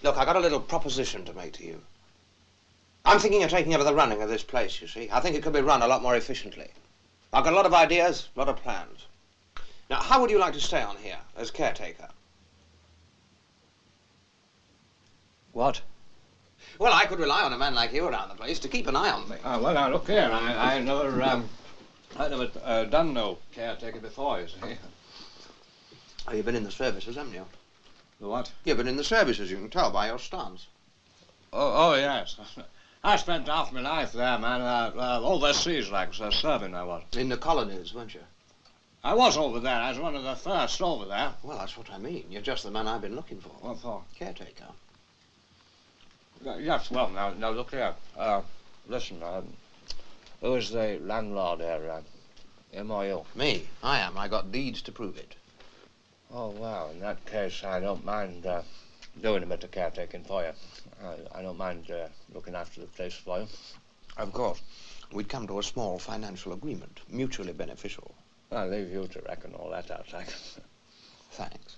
Look, I got a little proposition to make to you. I'm thinking of taking over the running of this place, you see. I think it could be run a lot more efficiently. I've got a lot of ideas, a lot of plans. Now, how would you like to stay on here as caretaker? What? Well, I could rely on a man like you around the place to keep an eye on things. Well, now, look here. I never done no caretaker before, you see. Oh, you've been in the services, haven't you? The what? You've been in the services, you can tell by your stance. Oh, yes. I spent half my life there, man. Overseas, like, serving I was. In the colonies, weren't you? I was over there. I was one of the first over there. Well, that's what I mean. You're just the man I've been looking for. What for? Caretaker. Yes, well, now look here. Listen, who is the landlord here, him or you? Me. I am. I got deeds to prove it. Oh, well, in that case, I don't mind doing a bit of caretaking for you. I don't mind looking after the place for you. Of course. We'd come to a small financial agreement, mutually beneficial. I'll leave you to reckon all that out, like. Thanks.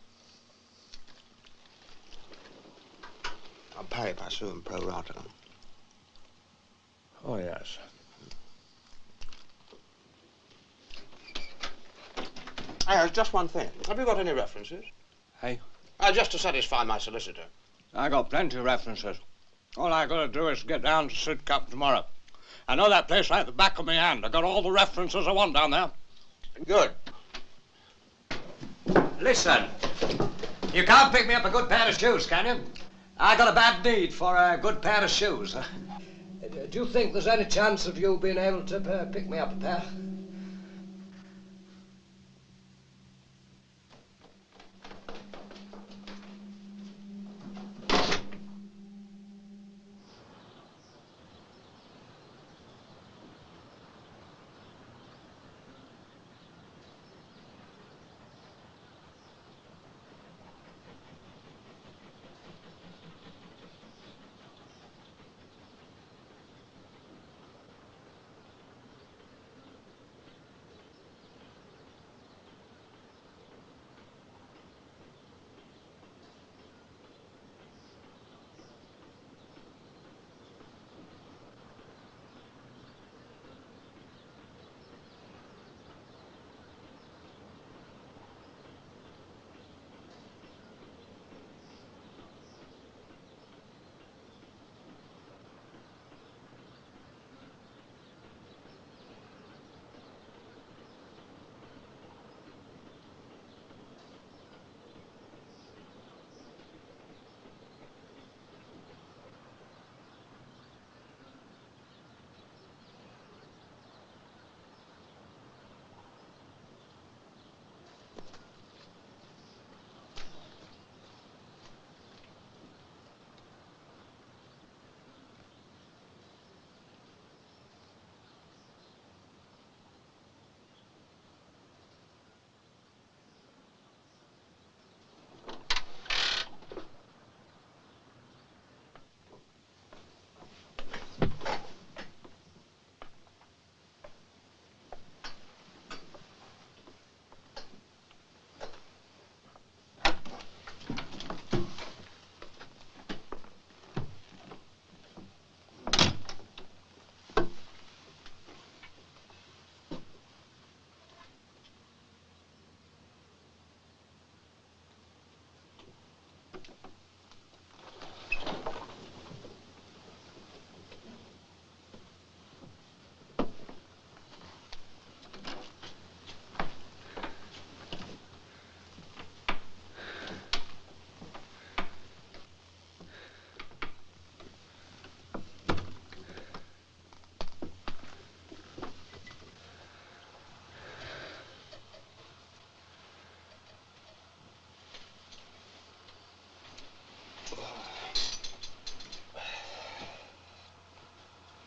I'll pari passu and pro rata. Oh, yes. Hey, there's just one thing. Have you got any references? Hey? Just to satisfy my solicitor. I got plenty of references. All I gotta do is get down to Sidcup tomorrow. I know that place like the back of my hand. I got all the references I want down there. Good. Listen, you can't pick me up a good pair of shoes, can you? I got a bad need for a good pair of shoes. Do you think there's any chance of you being able to pick me up a pair?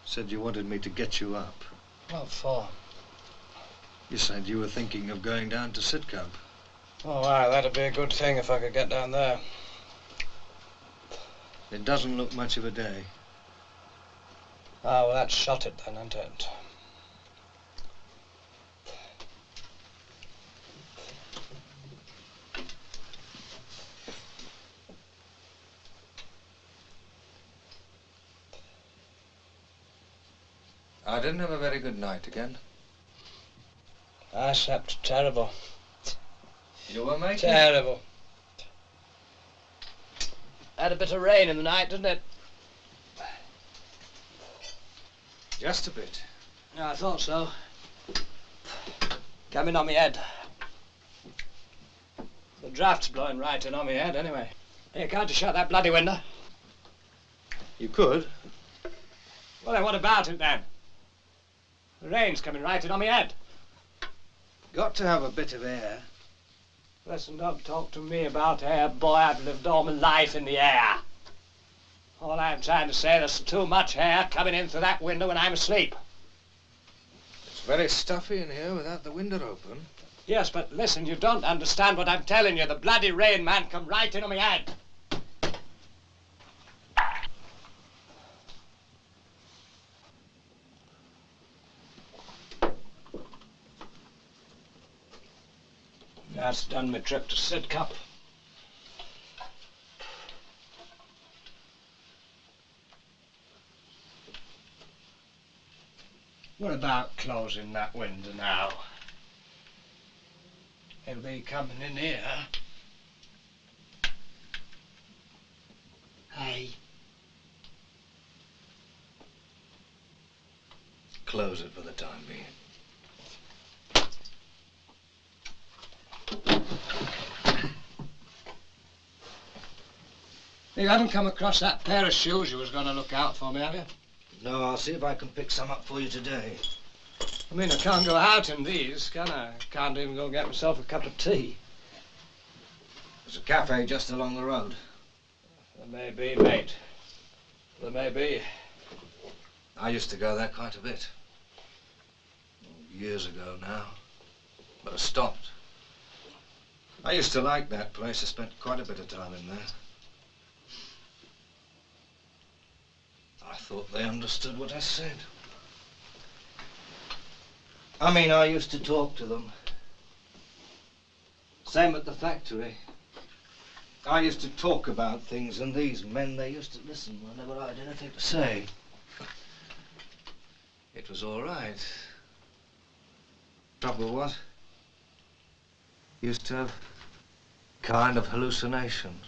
Said you wanted me to get you up. What for? You said you were thinking of going down to Sidcup. Oh, aye, that'd be a good thing if I could get down there. It doesn't look much of a day. Ah, well, that's shot it then, isn't it? I didn't have a very good night again. I slept terrible. You were, mate? Terrible. Had a bit of rain in the night, didn't it? Just a bit. Yeah, I thought so. Coming on my head. The draft's blowing right in on my head, anyway. You can't you shut that bloody window? You could. Well, then what about it, then? The rain's coming right in on my head. Got to have a bit of air. Listen, don't talk to me about air, boy. I've lived all my life in the air. All I'm trying to say, there's too much air coming in through that window when I'm asleep. It's very stuffy in here without the window open. Yes, but listen, you don't understand what I'm telling you. The bloody rain, man, come right in on my head. That's done my trip to Sidcup. What about closing that window now? It'll be coming in here. Hey. Close it for the time being. You haven't come across that pair of shoes you was going to look out for me, have you? No, I'll see if I can pick some up for you today. I mean, I can't go out in these, can I? Can't even go get myself a cup of tea. There's a cafe just along the road. There may be, mate. There may be. I used to go there quite a bit. Years ago now. But I stopped. I used to like that place. I spent quite a bit of time in there. I thought they understood what I said. I mean, I used to talk to them. Same at the factory. I used to talk about things, and these men, they used to listen whenever I had anything to say. It was all right. Trouble was, used to have kind of hallucinations.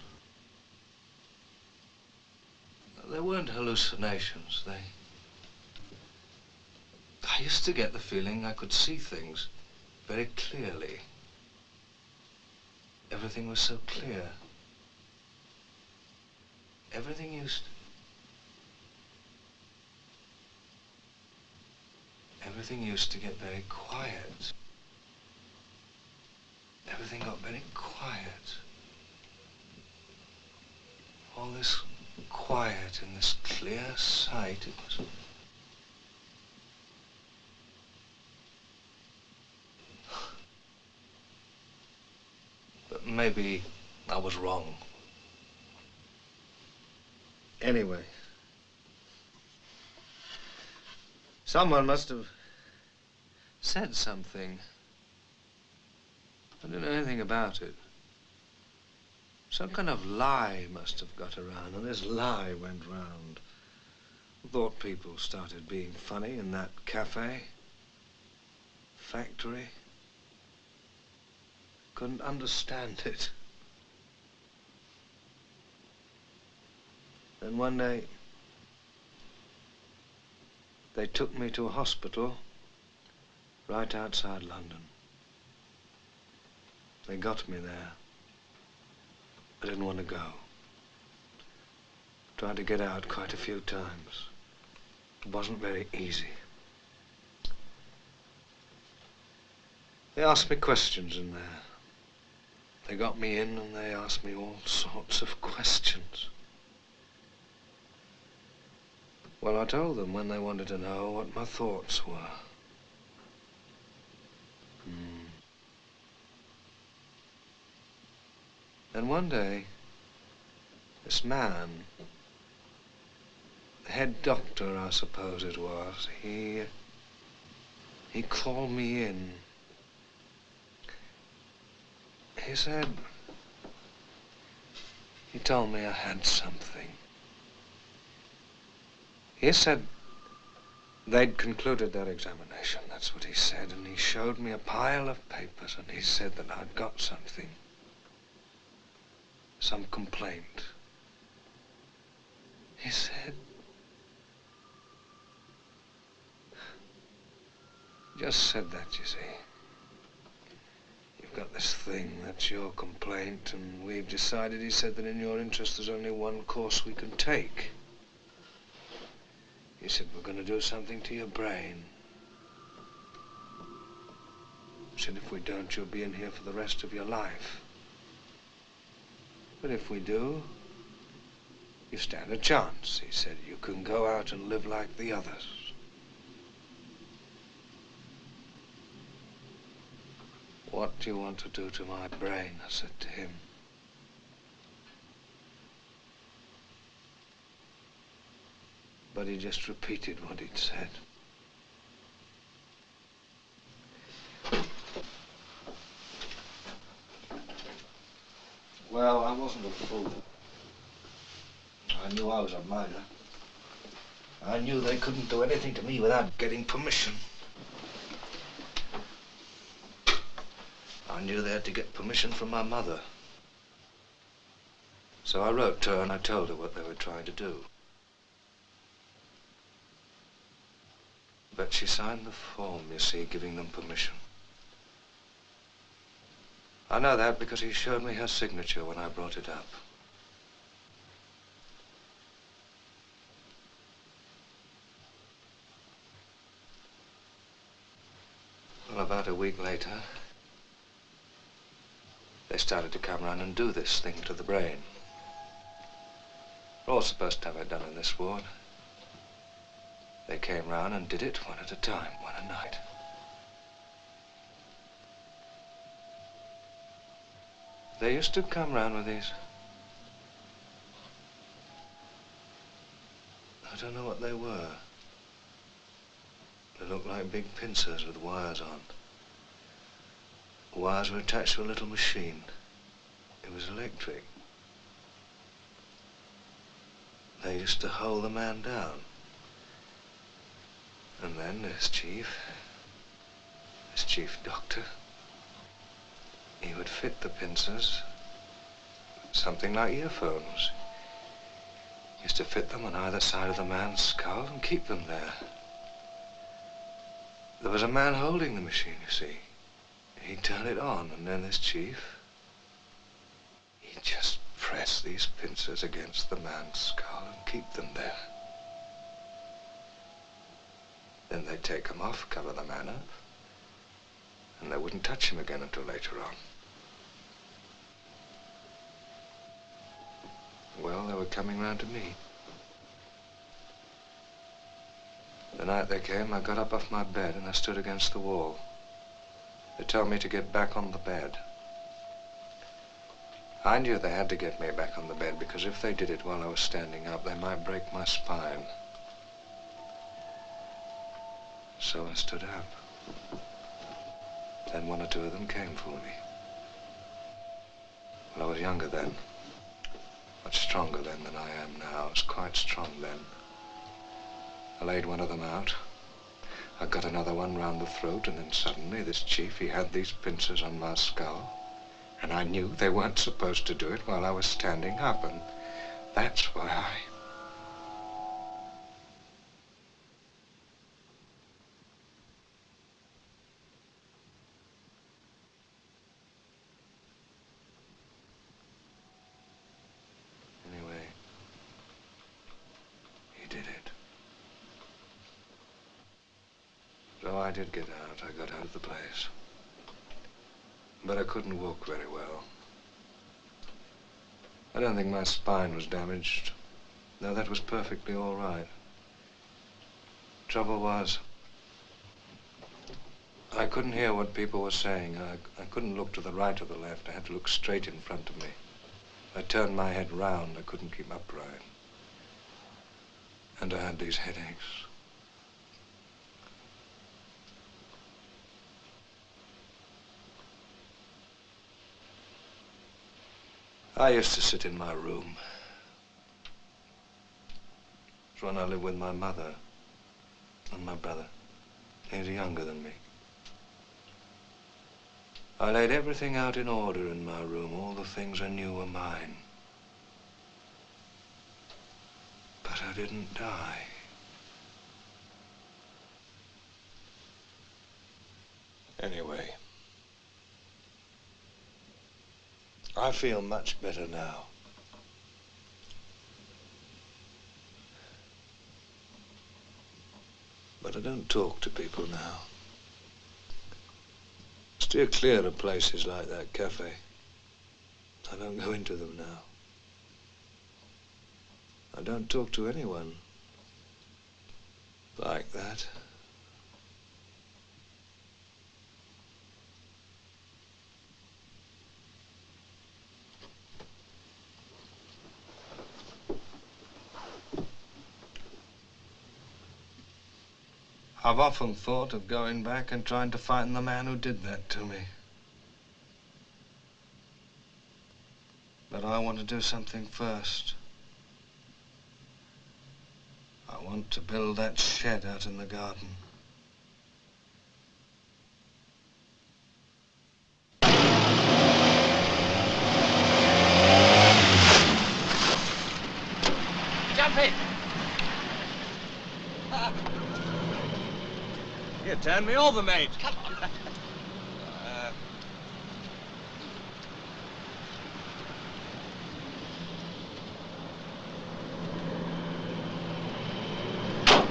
They weren't hallucinations, I used to get the feeling I could see things very clearly. Everything was so clear. Everything used to get very quiet. Everything got very quiet. All this quiet in this clear sight, it was... But maybe I was wrong. Anyway, someone must have said something. I don't know anything about it. Some kind of lie must have got around, and this lie went round. I thought people started being funny in that cafe, factory. Couldn't understand it. Then one day, they took me to a hospital right outside London. They got me there. I didn't want to go. Tried to get out quite a few times. It wasn't very easy. They asked me questions in there. They got me in and they asked me all sorts of questions. Well, I told them when they wanted to know what my thoughts were. Then one day, this man, the head doctor, I suppose it was, he called me in. He said, he told me I had something. He said They'd concluded their examination, that's what he said, and he showed me a pile of papers, and he said that I'd got something. Some complaint. He said... Just said that, you see. You've got this thing, that's your complaint, and we've decided, he said, that in your interest there's only one course we can take. He said, we're going to do something to your brain. He said, if we don't, you'll be in here for the rest of your life. But if we do, you stand a chance. He said, you can go out and live like the others. What do you want to do to my brain? I said to him. But he just repeated what he'd said. Well, I wasn't a fool. I knew I was a murderer. I knew they couldn't do anything to me without getting permission. I knew they had to get permission from my mother. So I wrote to her and I told her what they were trying to do. But she signed the form, you see, giving them permission. I know that because he showed me her signature when I brought it up. Well, about a week later, they started to come around and do this thing to the brain. We're all supposed to have it done in this ward. They came round and did it one at a time, one a night. They used to come round with these... I don't know what they were. They looked like big pincers with wires on. The wires were attached to a little machine. It was electric. They used to hold the man down. And then this chief doctor, he would fit the pincers, something like earphones. He used to fit them on either side of the man's skull and keep them there. There was a man holding the machine, you see. He'd turn it on, and then this chief, he'd just press these pincers against the man's skull and keep them there. Then they'd take them off, cover the man up, and they wouldn't touch him again until later on. Well, they were coming round to me. The night they came, I got up off my bed and I stood against the wall. They told me to get back on the bed. I knew they had to get me back on the bed because if they did it while I was standing up, they might break my spine. So I stood up. Then one or two of them came for me. Well, I was younger then. Much stronger then than I am now. I was quite strong then. I laid one of them out. I got another one round the throat, and then suddenly this chief, he had these pincers on my skull. And I knew they weren't supposed to do it while I was standing up, and that's why I... Anyway, he did it. So I did get out. I got out of the place. But I couldn't walk very well. I don't think my spine was damaged. No, that was perfectly all right. Trouble was, I couldn't hear what people were saying. I couldn't look to the right or the left. I had to look straight in front of me. I turned my head round. I couldn't keep upright. And I had these headaches. I used to sit in my room. It was when I lived with my mother. and my brother. He was younger than me. I laid everything out in order in my room, all the things I knew were mine. But I didn't die. Anyway, I feel much better now. But I don't talk to people now. Steer clear of places like that cafe. I don't go into them now. I don't talk to anyone like that. I've often thought of going back and trying to find the man who did that to me. But I want to do something first. I want to build that shed out in the garden. Jump in! You turned me over, mate. Come on.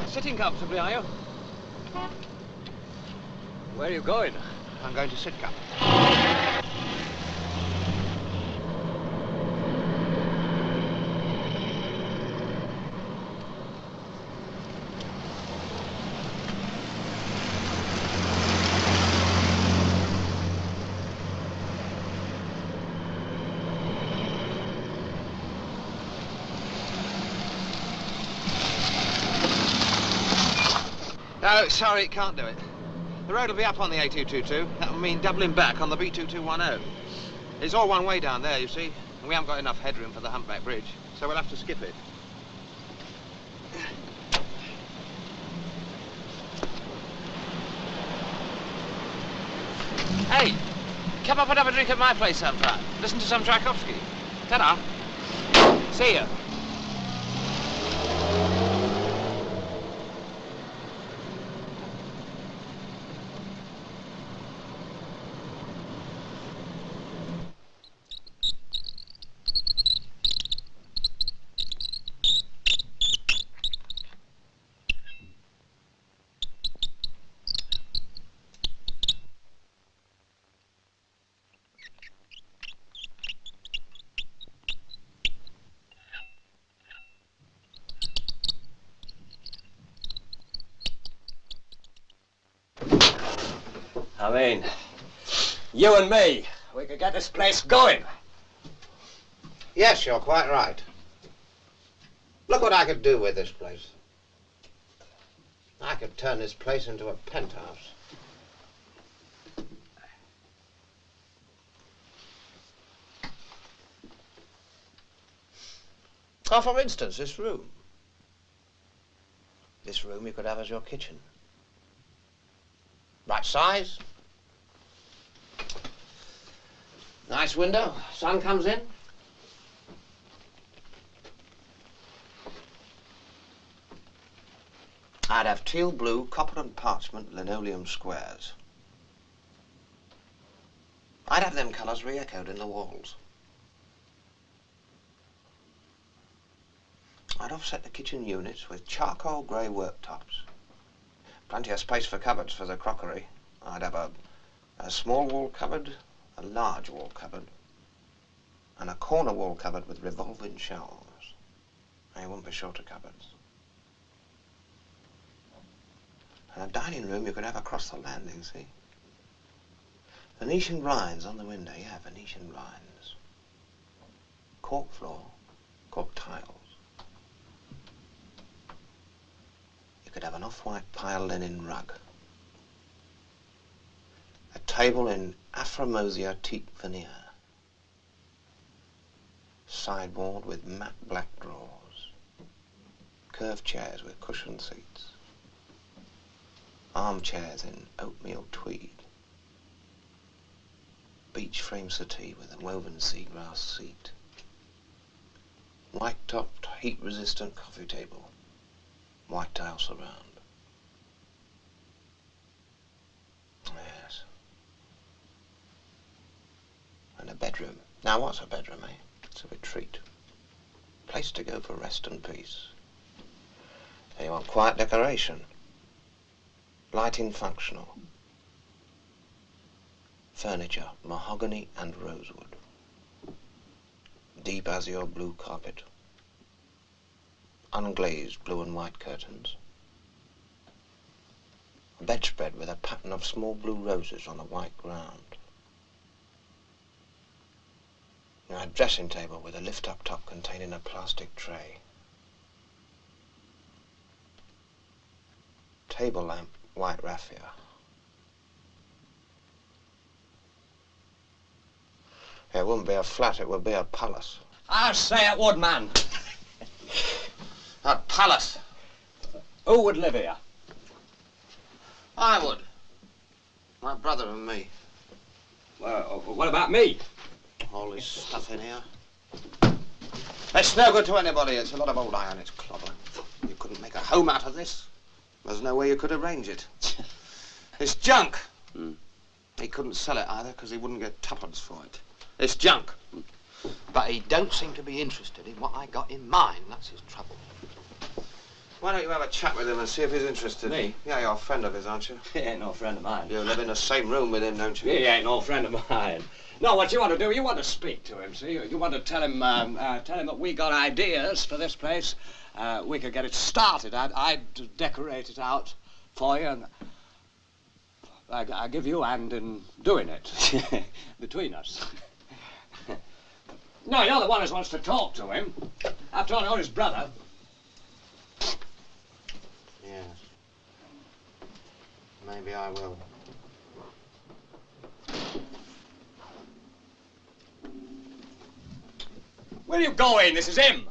Sitting comfortably, are you? Where are you going? I'm going to Sitka. No, sorry, can't do it. The road will be up on the A222. That'll mean doubling back on the B2210. It's all one way down there, you see. And we haven't got enough headroom for the humpback bridge, so we'll have to skip it. Hey, come up and have a drink at my place sometime. Listen to some Tchaikovsky. Ta-da. See ya. I mean, you and me, we could get this place going. Yes, you're quite right. Look what I could do with this place. I could turn this place into a penthouse. Oh, for instance, this room. This room you could have as your kitchen. Right size. Nice window. Sun comes in. I'd have teal blue, copper and parchment linoleum squares. I'd have them colours re-echoed in the walls. I'd offset the kitchen units with charcoal grey worktops. Plenty of space for cupboards for the crockery. I'd have a small wall cupboard, a large wall cupboard, and a corner wall cupboard with revolving shelves. I wouldn't be short of cupboards. And a dining room you could have across the landing, see? Venetian blinds on the window, yeah, Venetian blinds. Cork floor, cork tiles. You could have an off-white pile linen rug. A table in Aframosia teak veneer. Sideboard with matte black drawers. Curved chairs with cushioned seats. Armchairs in oatmeal tweed. Beech frame settee with a woven seagrass seat. White-topped, heat-resistant coffee table. White tile surround. Yes. And a bedroom. Now what's a bedroom, eh? It's a retreat. Place to go for rest and peace. And you want quiet decoration. Lighting functional. Furniture, mahogany and rosewood. Deep azure blue carpet. Unglazed blue and white curtains. A bedspread with a pattern of small blue roses on a white ground. A dressing table with a lift-up top containing a plastic tray. Table lamp, white raffia. It wouldn't be a flat, it would be a palace. I say it would, man. A palace. Who would live here? I would. My brother and me. What about me? All this stuff in here. It's no good to anybody. It's a lot of old iron. It's clobber. You couldn't make a home out of this. There's no way you could arrange it. It's junk. He couldn't sell it either because he wouldn't get tuppence for it. It's junk. But he don't seem to be interested in what I got in mind. That's his trouble. Why don't you have a chat with him and see if he's interested? Me? Yeah, you're a friend of his, aren't you? He ain't no friend of mine. You live in the same room with him, don't you? He ain't no friend of mine. No, what you want to do, you want to speak to him, see? You want to tell him that we got ideas for this place. We could get it started. I'd decorate it out for you, and I give you a hand in doing it between us. No, you're the one who wants to talk to him. After all, you're his brother. Yes. Maybe I will. Where are you going? This is him.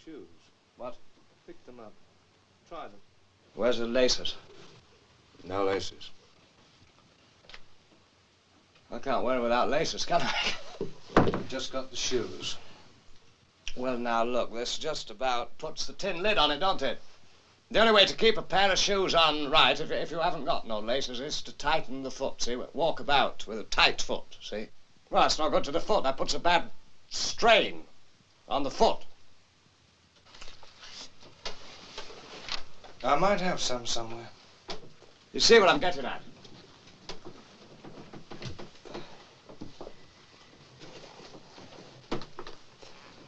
Shoes. What? Pick them up. Try them. Where's the laces? No laces. I can't wear them without laces, can I? Just got the shoes. Well, now, look, this just about puts the tin lid on it, don't it? The only way to keep a pair of shoes on right, if you haven't got no laces, is to tighten the foot, see? Walk about with a tight foot, see? Well, that's not good to the foot. That puts a bad strain on the foot. I might have some somewhere. You see what I'm getting at?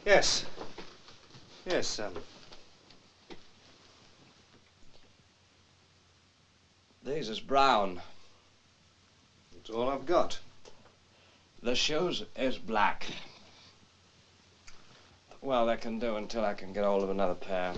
Yes. Yes, These is brown. It's all I've got. The shoes is black. Well, that can do until I can get hold of another pair.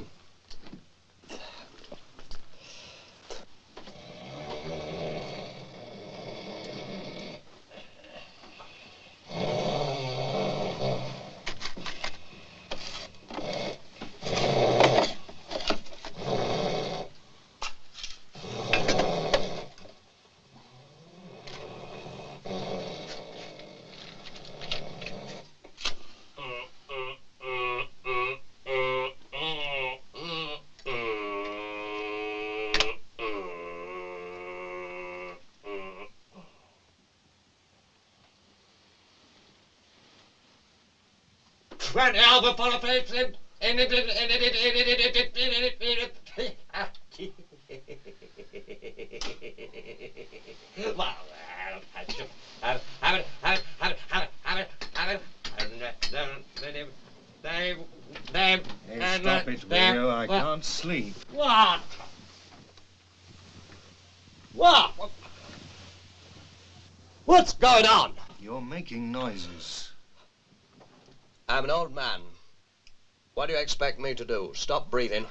An album full of fakes in it. Well, Hey, stop it, will you? I can't sleep. What? What? What's going on? You're making noises. I'm an old man. What do you expect me to do? Stop breathing?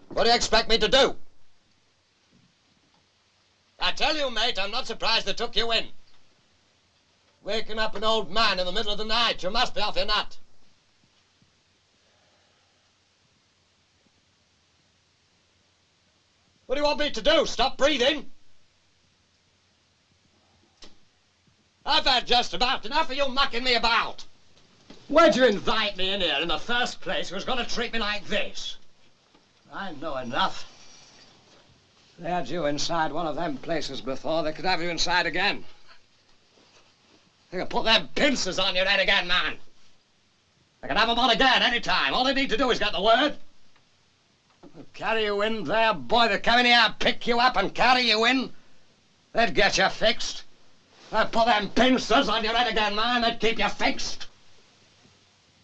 What do you expect me to do? I tell you, mate, I'm not surprised they took you in. Waking up an old man in the middle of the night. You must be off your nut. What do you want me to do? Stop breathing? I've had just about enough of you mucking me about. Why'd you invite me in here in the first place? You was going to treat me like this. I know enough. They had you inside one of them places before. They could have you inside again. They can put them pincers on your head again, man. They can have them on again any time. All they need to do is get the word. They'll carry you in there, boy. They come in here, pick you up and carry you in. They'd get you fixed. They'd put them pincers on your head again, man. They'd keep you fixed.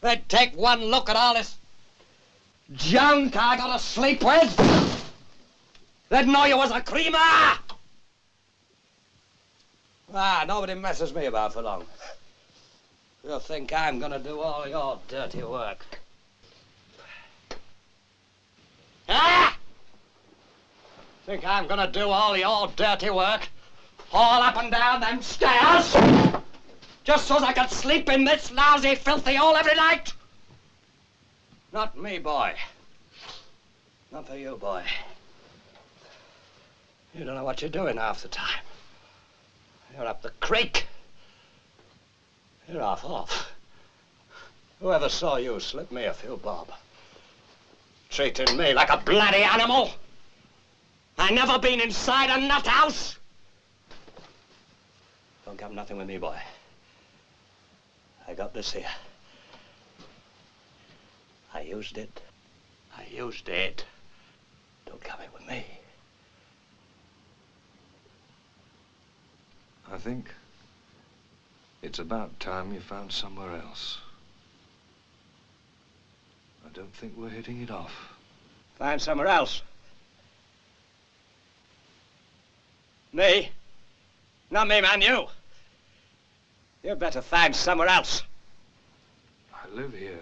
They'd take one look at all this junk I gotta sleep with. They'd know you was a creamer. Nobody messes me about for long. You think I'm gonna do all your dirty work? Think I'm gonna do all your dirty work? All up and down them stairs? Just so I could sleep in this lousy, filthy hole every night? Not me, boy. Not for you, boy. You don't know what you're doing half the time. You're up the creek. You're off. Whoever saw you slip me a few bob? Treating me like a bloody animal? I never been inside a nut house? Don't come nothing with me, boy. I got this here. I used it. Don't come in with me. I think it's about time you found somewhere else. I don't think we're hitting it off. Find somewhere else. Me? Not me, man, you. You better find somewhere else. I live here.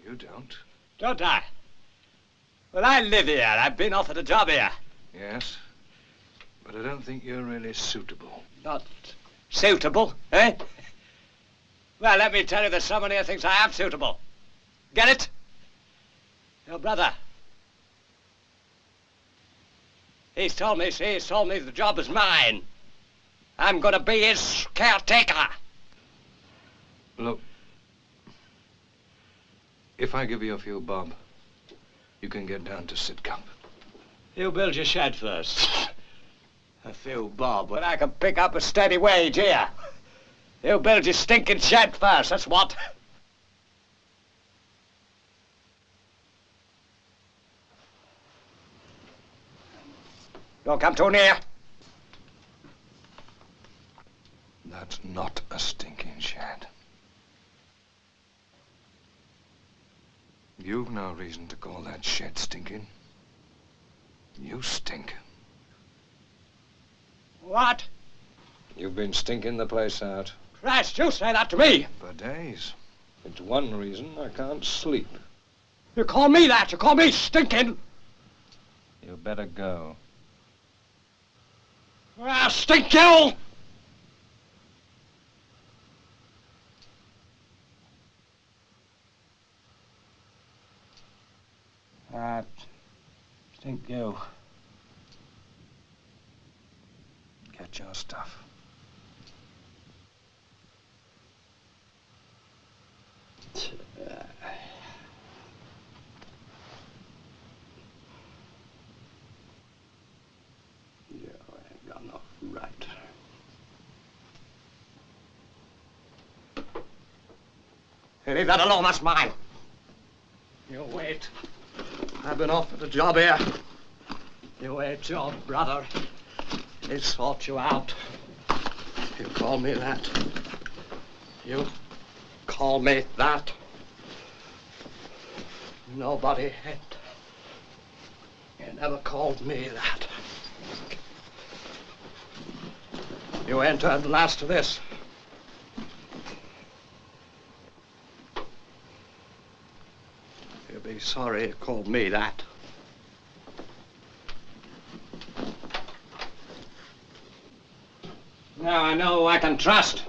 You don't. Don't I? Well, I live here. I've been offered a job here. Yes, but I don't think you're really suitable. Not suitable, eh? Well, let me tell you, there's someone here who thinks I am suitable. Get it? Your brother. He's told me the job is mine. I'm gonna be his caretaker. Look, if I give you a few bob, you can get down to Sidcup. You build your shed first. A few bob, when I can pick up a steady wage here. You build your stinking shed first, that's what. Don't come too near. That's not a stinking shed. You've no reason to call that shed stinking. You stink. What? You've been stinking the place out. Christ, you say that to me. For days. It's one reason I can't sleep. You call me that? You call me stinking? You better go. Ah, stink you! Stink you. Get your stuff. You ain't got no right. Hey, leave that alone, that's mine. You wait. I've been offered a job here. You ain't your brother. He sought you out. You call me that. You call me that. Nobody ain't. You never called me that. You ain't heard the last of this. You'll be sorry you called me that. Now I know who I can trust.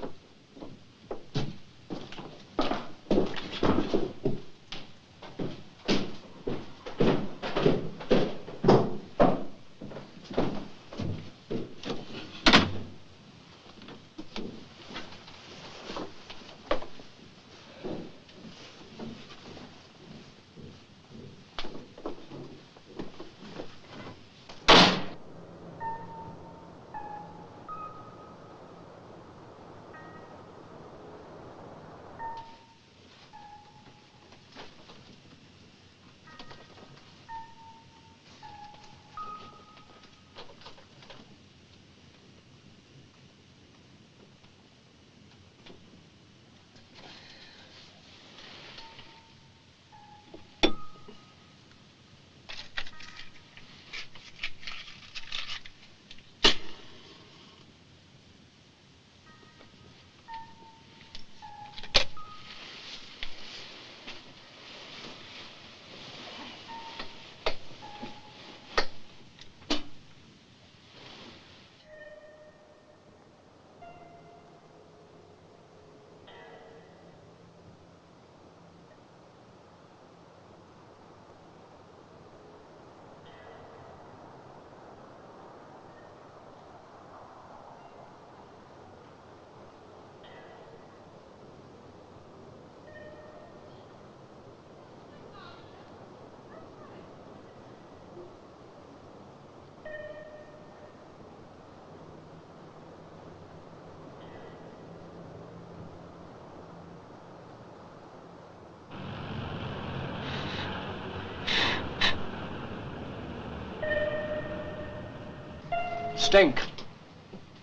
Stink.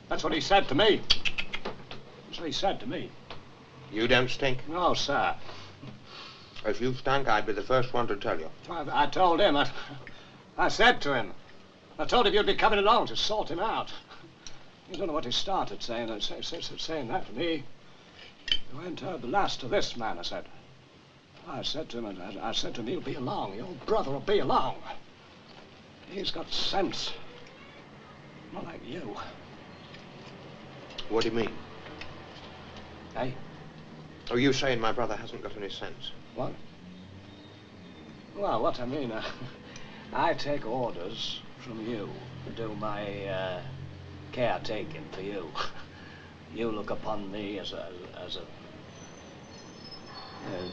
That's what he said to me. That's what he said to me. You don't stink? No, sir. If you stank, I'd be the first one to tell you. I told him. I said to him. I told him you'd be coming along to sort him out. You don't know what he started saying that to me. You ain't heard the last of this man, I said. I said to him, he'll be along. Your brother will be along. He's got sense. Not like you. What do you mean? Hey? Oh, you saying my brother hasn't got any sense? What? Well, what I mean, I take orders from you to do my caretaking for you. You look upon me as a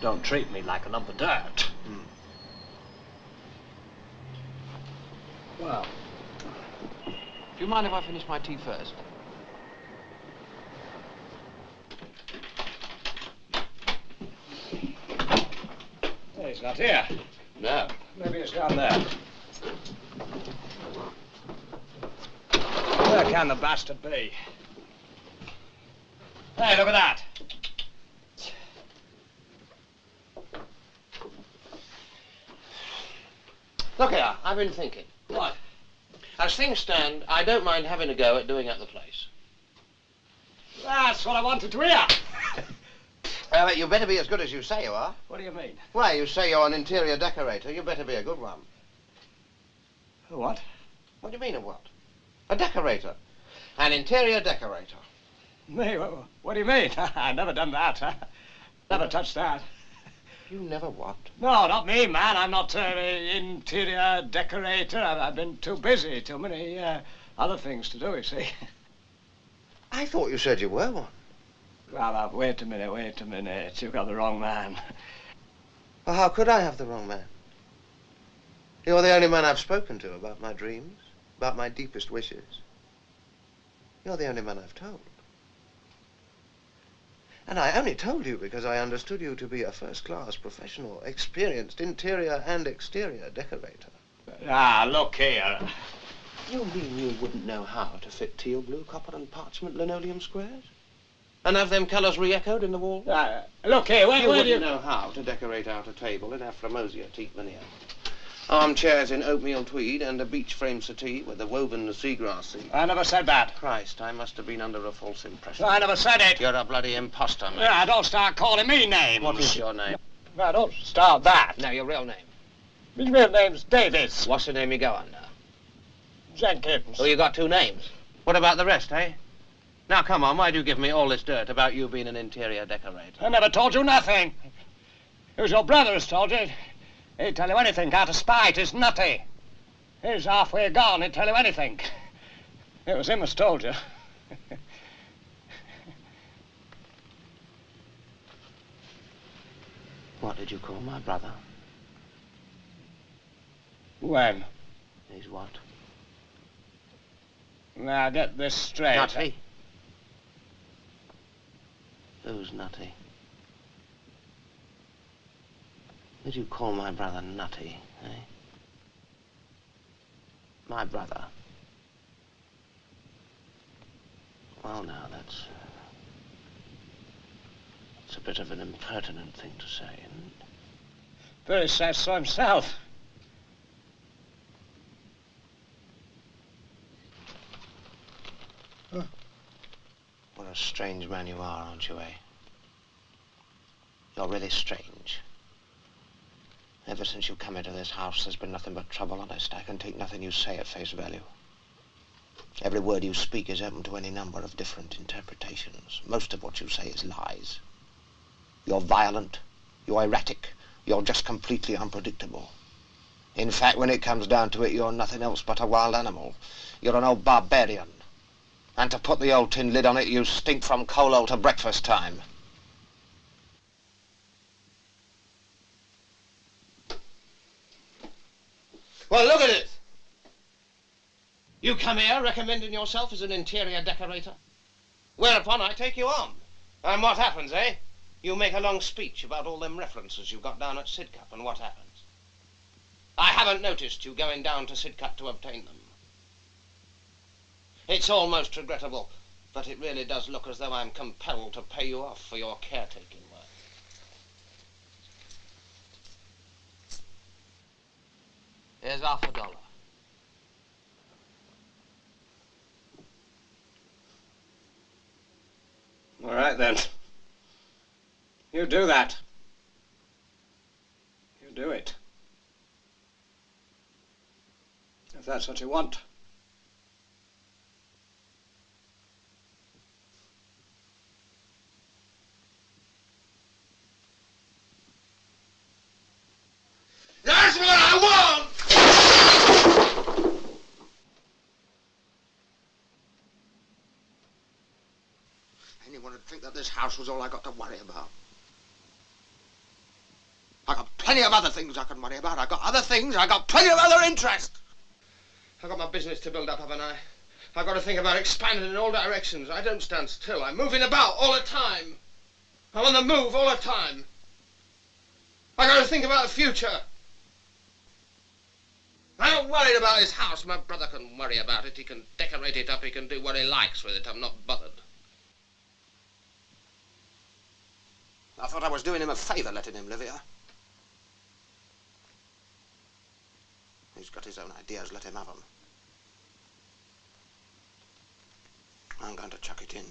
don't treat me like a lump of dirt. Hmm. Well, do you mind if I finish my tea first? Hey, he's not here. No. Maybe he's down there. Where can the bastard be? Hey, look at that. Look here, I've been thinking. What? As things stand, I don't mind having a go at doing up the place. That's what I wanted to hear. You better be as good as you say you are. What do you mean? Why, you say you're an interior decorator. You better be a good one. What? What do you mean, a what? A decorator. An interior decorator. Me? What do you mean? I've never done that. Never touched that. You never what? No, not me, man. I'm not an interior decorator. I've been too busy. Too many other things to do, you see. I thought you said you were one. Well, wait a minute. You've got the wrong man. Well, how could I have the wrong man? You're the only man I've spoken to about my dreams, about my deepest wishes. You're the only man I've told. And I only told you because I understood you to be a first-class professional, experienced interior and exterior decorator. Ah, look here. You mean you wouldn't know how to fit teal blue, copper and parchment linoleum squares? And have them colours re-echoed in the wall? Look here, where do you... know how to decorate out a table in Aframosia teak veneer. Armchairs in oatmeal tweed and a beech frame settee with a woven seagrass seat. I never said that. Christ, I must have been under a false impression. I never said it. You're a bloody imposter, mate. Yeah, don't start calling me names. What is your name? No, don't start that. No, your real name. My real name's Davis. What's the name you go under? Jenkins. Oh, you got two names. What about the rest, eh? Now, come on, why do you give me all this dirt about you being an interior decorator? I never told you nothing. It was your brother who's told you. He'd tell you anything out of spite. He's nutty. He's halfway gone. He'd tell you anything. It was him who's told you. What did you call my brother? When? He's what? Now, get this straight. Nutty. Who's nutty? Did you call my brother nutty, eh? My brother? Well, now, that's a bit of an impertinent thing to say, isn't it? But he says so himself. Huh. What a strange man you are, aren't you, eh? You're really strange. Ever since you come into this house, there's been nothing but trouble, honest. I can take nothing you say at face value. Every word you speak is open to any number of different interpretations. Most of what you say is lies. You're violent, you're erratic, you're just completely unpredictable. In fact, when it comes down to it, you're nothing else but a wild animal. You're an old barbarian. And to put the old tin lid on it, you stink from coal hole to breakfast time. Well, look at it. You come here recommending yourself as an interior decorator. Whereupon I take you on. And what happens, eh? You make a long speech about all them references you got down at Sidcup, and what happens? I haven't noticed you going down to Sidcup to obtain them. It's almost regrettable, but it really does look as though I'm compelled to pay you off for your caretaking work. Here's $50. All right, then. You do that. You do it. If that's what you want. That's what I want! Anyone would think that this house was all I got to worry about. I got plenty of other things I can worry about. I got other things. I got plenty of other interests. I got my business to build up, haven't I? I've got to think about expanding in all directions. I don't stand still. I'm moving about all the time. I'm on the move all the time. I got to think about the future. I'm not worried about his house. My brother can worry about it. He can decorate it up. He can do what he likes with it. I'm not bothered. I thought I was doing him a favor letting him live here. He's got his own ideas. Let him have them. I'm going to chuck it in.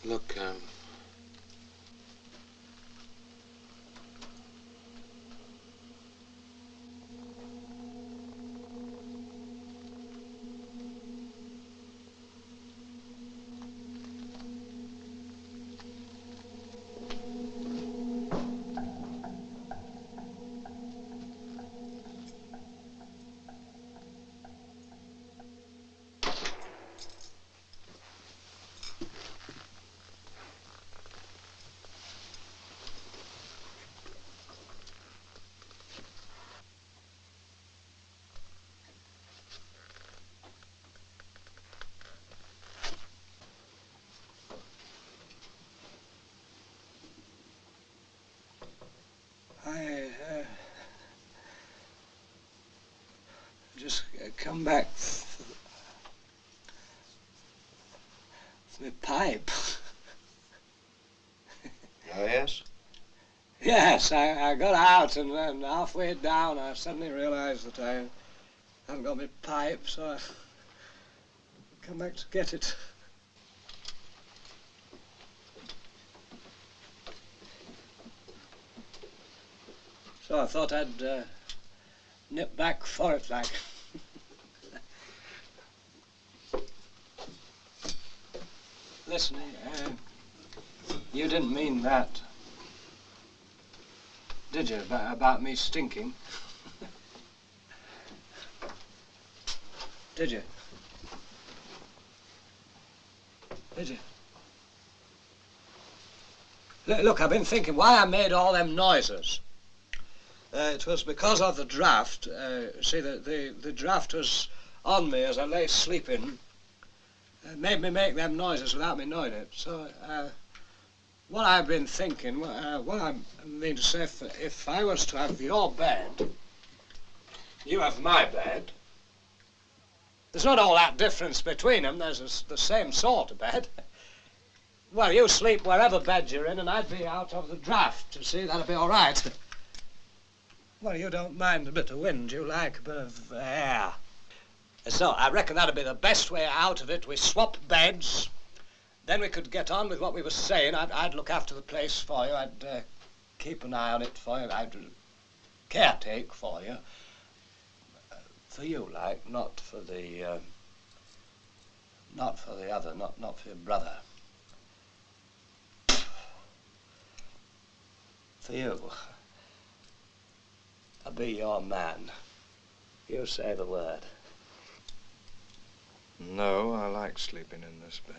Look, I just come back for my pipe. Oh, yes? Yes, I got out and then halfway down I suddenly realized that I haven't got my pipe, so I come back to get it. So I thought I'd nip back for it, like. Listen, you didn't mean that, did you, about me stinking? Did you? Did you? Look, I've been thinking why I made all them noises. It was because of the draft. See, the draft was on me as I lay sleeping. Made me make them noises without me knowing it. So, what I've been thinking, what I mean to say, if I was to have your bed, you have my bed, there's not all that difference between them. There's the same sort of bed. Well, you sleep wherever bed you're in, and I'd be out of the draft. You see, that'd be all right. Well, you don't mind a bit of wind. You like a bit of air. So I reckon that'd be the best way out of it. We swap beds. Then we could get on with what we were saying. I'd look after the place for you. I'd keep an eye on it for you. I'd caretake for you. For you, like, not for the other, not for your brother. For you. I'll be your man. You say the word. No, I like sleeping in this bed.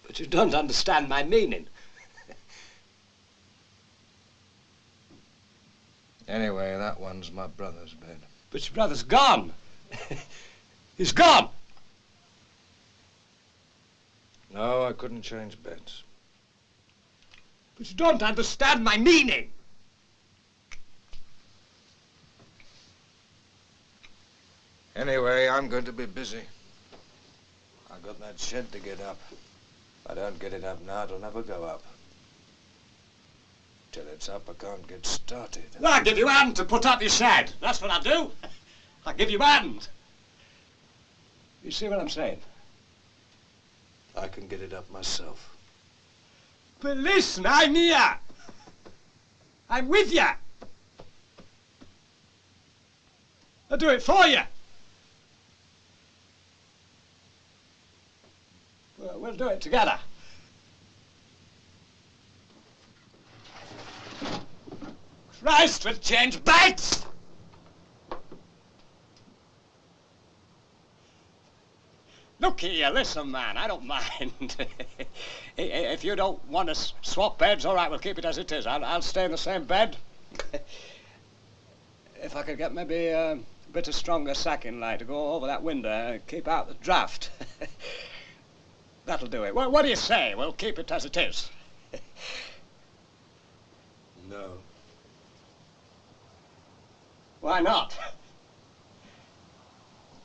But you don't understand my meaning. Anyway, that one's my brother's bed. But your brother's gone. He's gone. No, I couldn't change beds. But you don't understand my meaning. Anyway, I'm going to be busy. I've got that shed to get up. If I don't get it up now, it'll never go up. Till it's up, I can't get started. Well, I'll give you a hand to put up your shed. That's what I'll do. I'll give you a hand. You see what I'm saying? I can get it up myself. But listen, I'm here. I'm with you. I'll do it for you. We'll do it together. Christ, we'll change beds! Look here, listen, man, I don't mind. If you don't want to swap beds, all right, we'll keep it as it is. I'll stay in the same bed. If I could get maybe a bit of stronger sacking light to go over that window and keep out the draft. That'll do it. What do you say? We'll keep it as it is. No. Why not?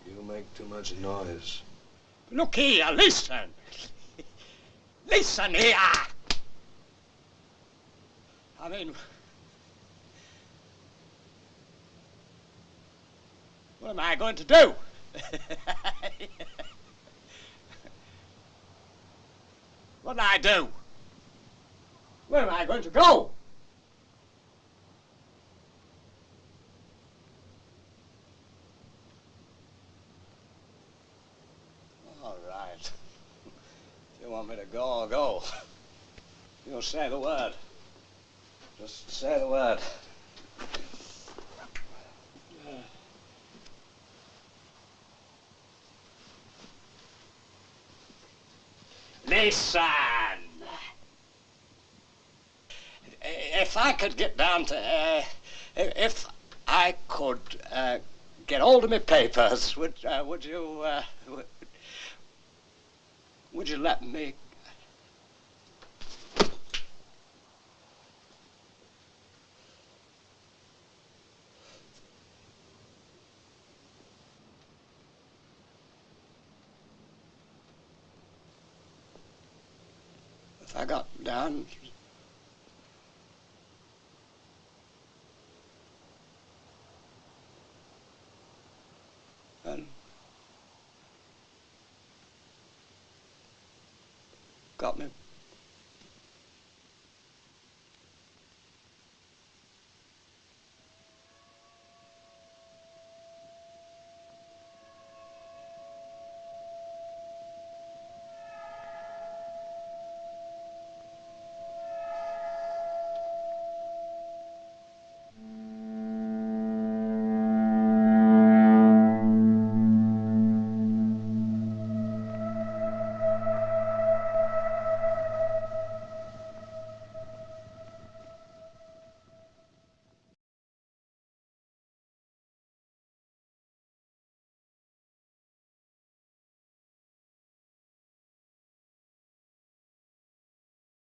You make too much noise. Look here, listen. Listen here. I mean, what am I going to do? What do I do? Where am I going to go? All right. If you want me to go, I'll go. You'll say the word. Just say the word. Listen! If I could get down to, if I could get hold of my papers, would you let me? if I got down, and got me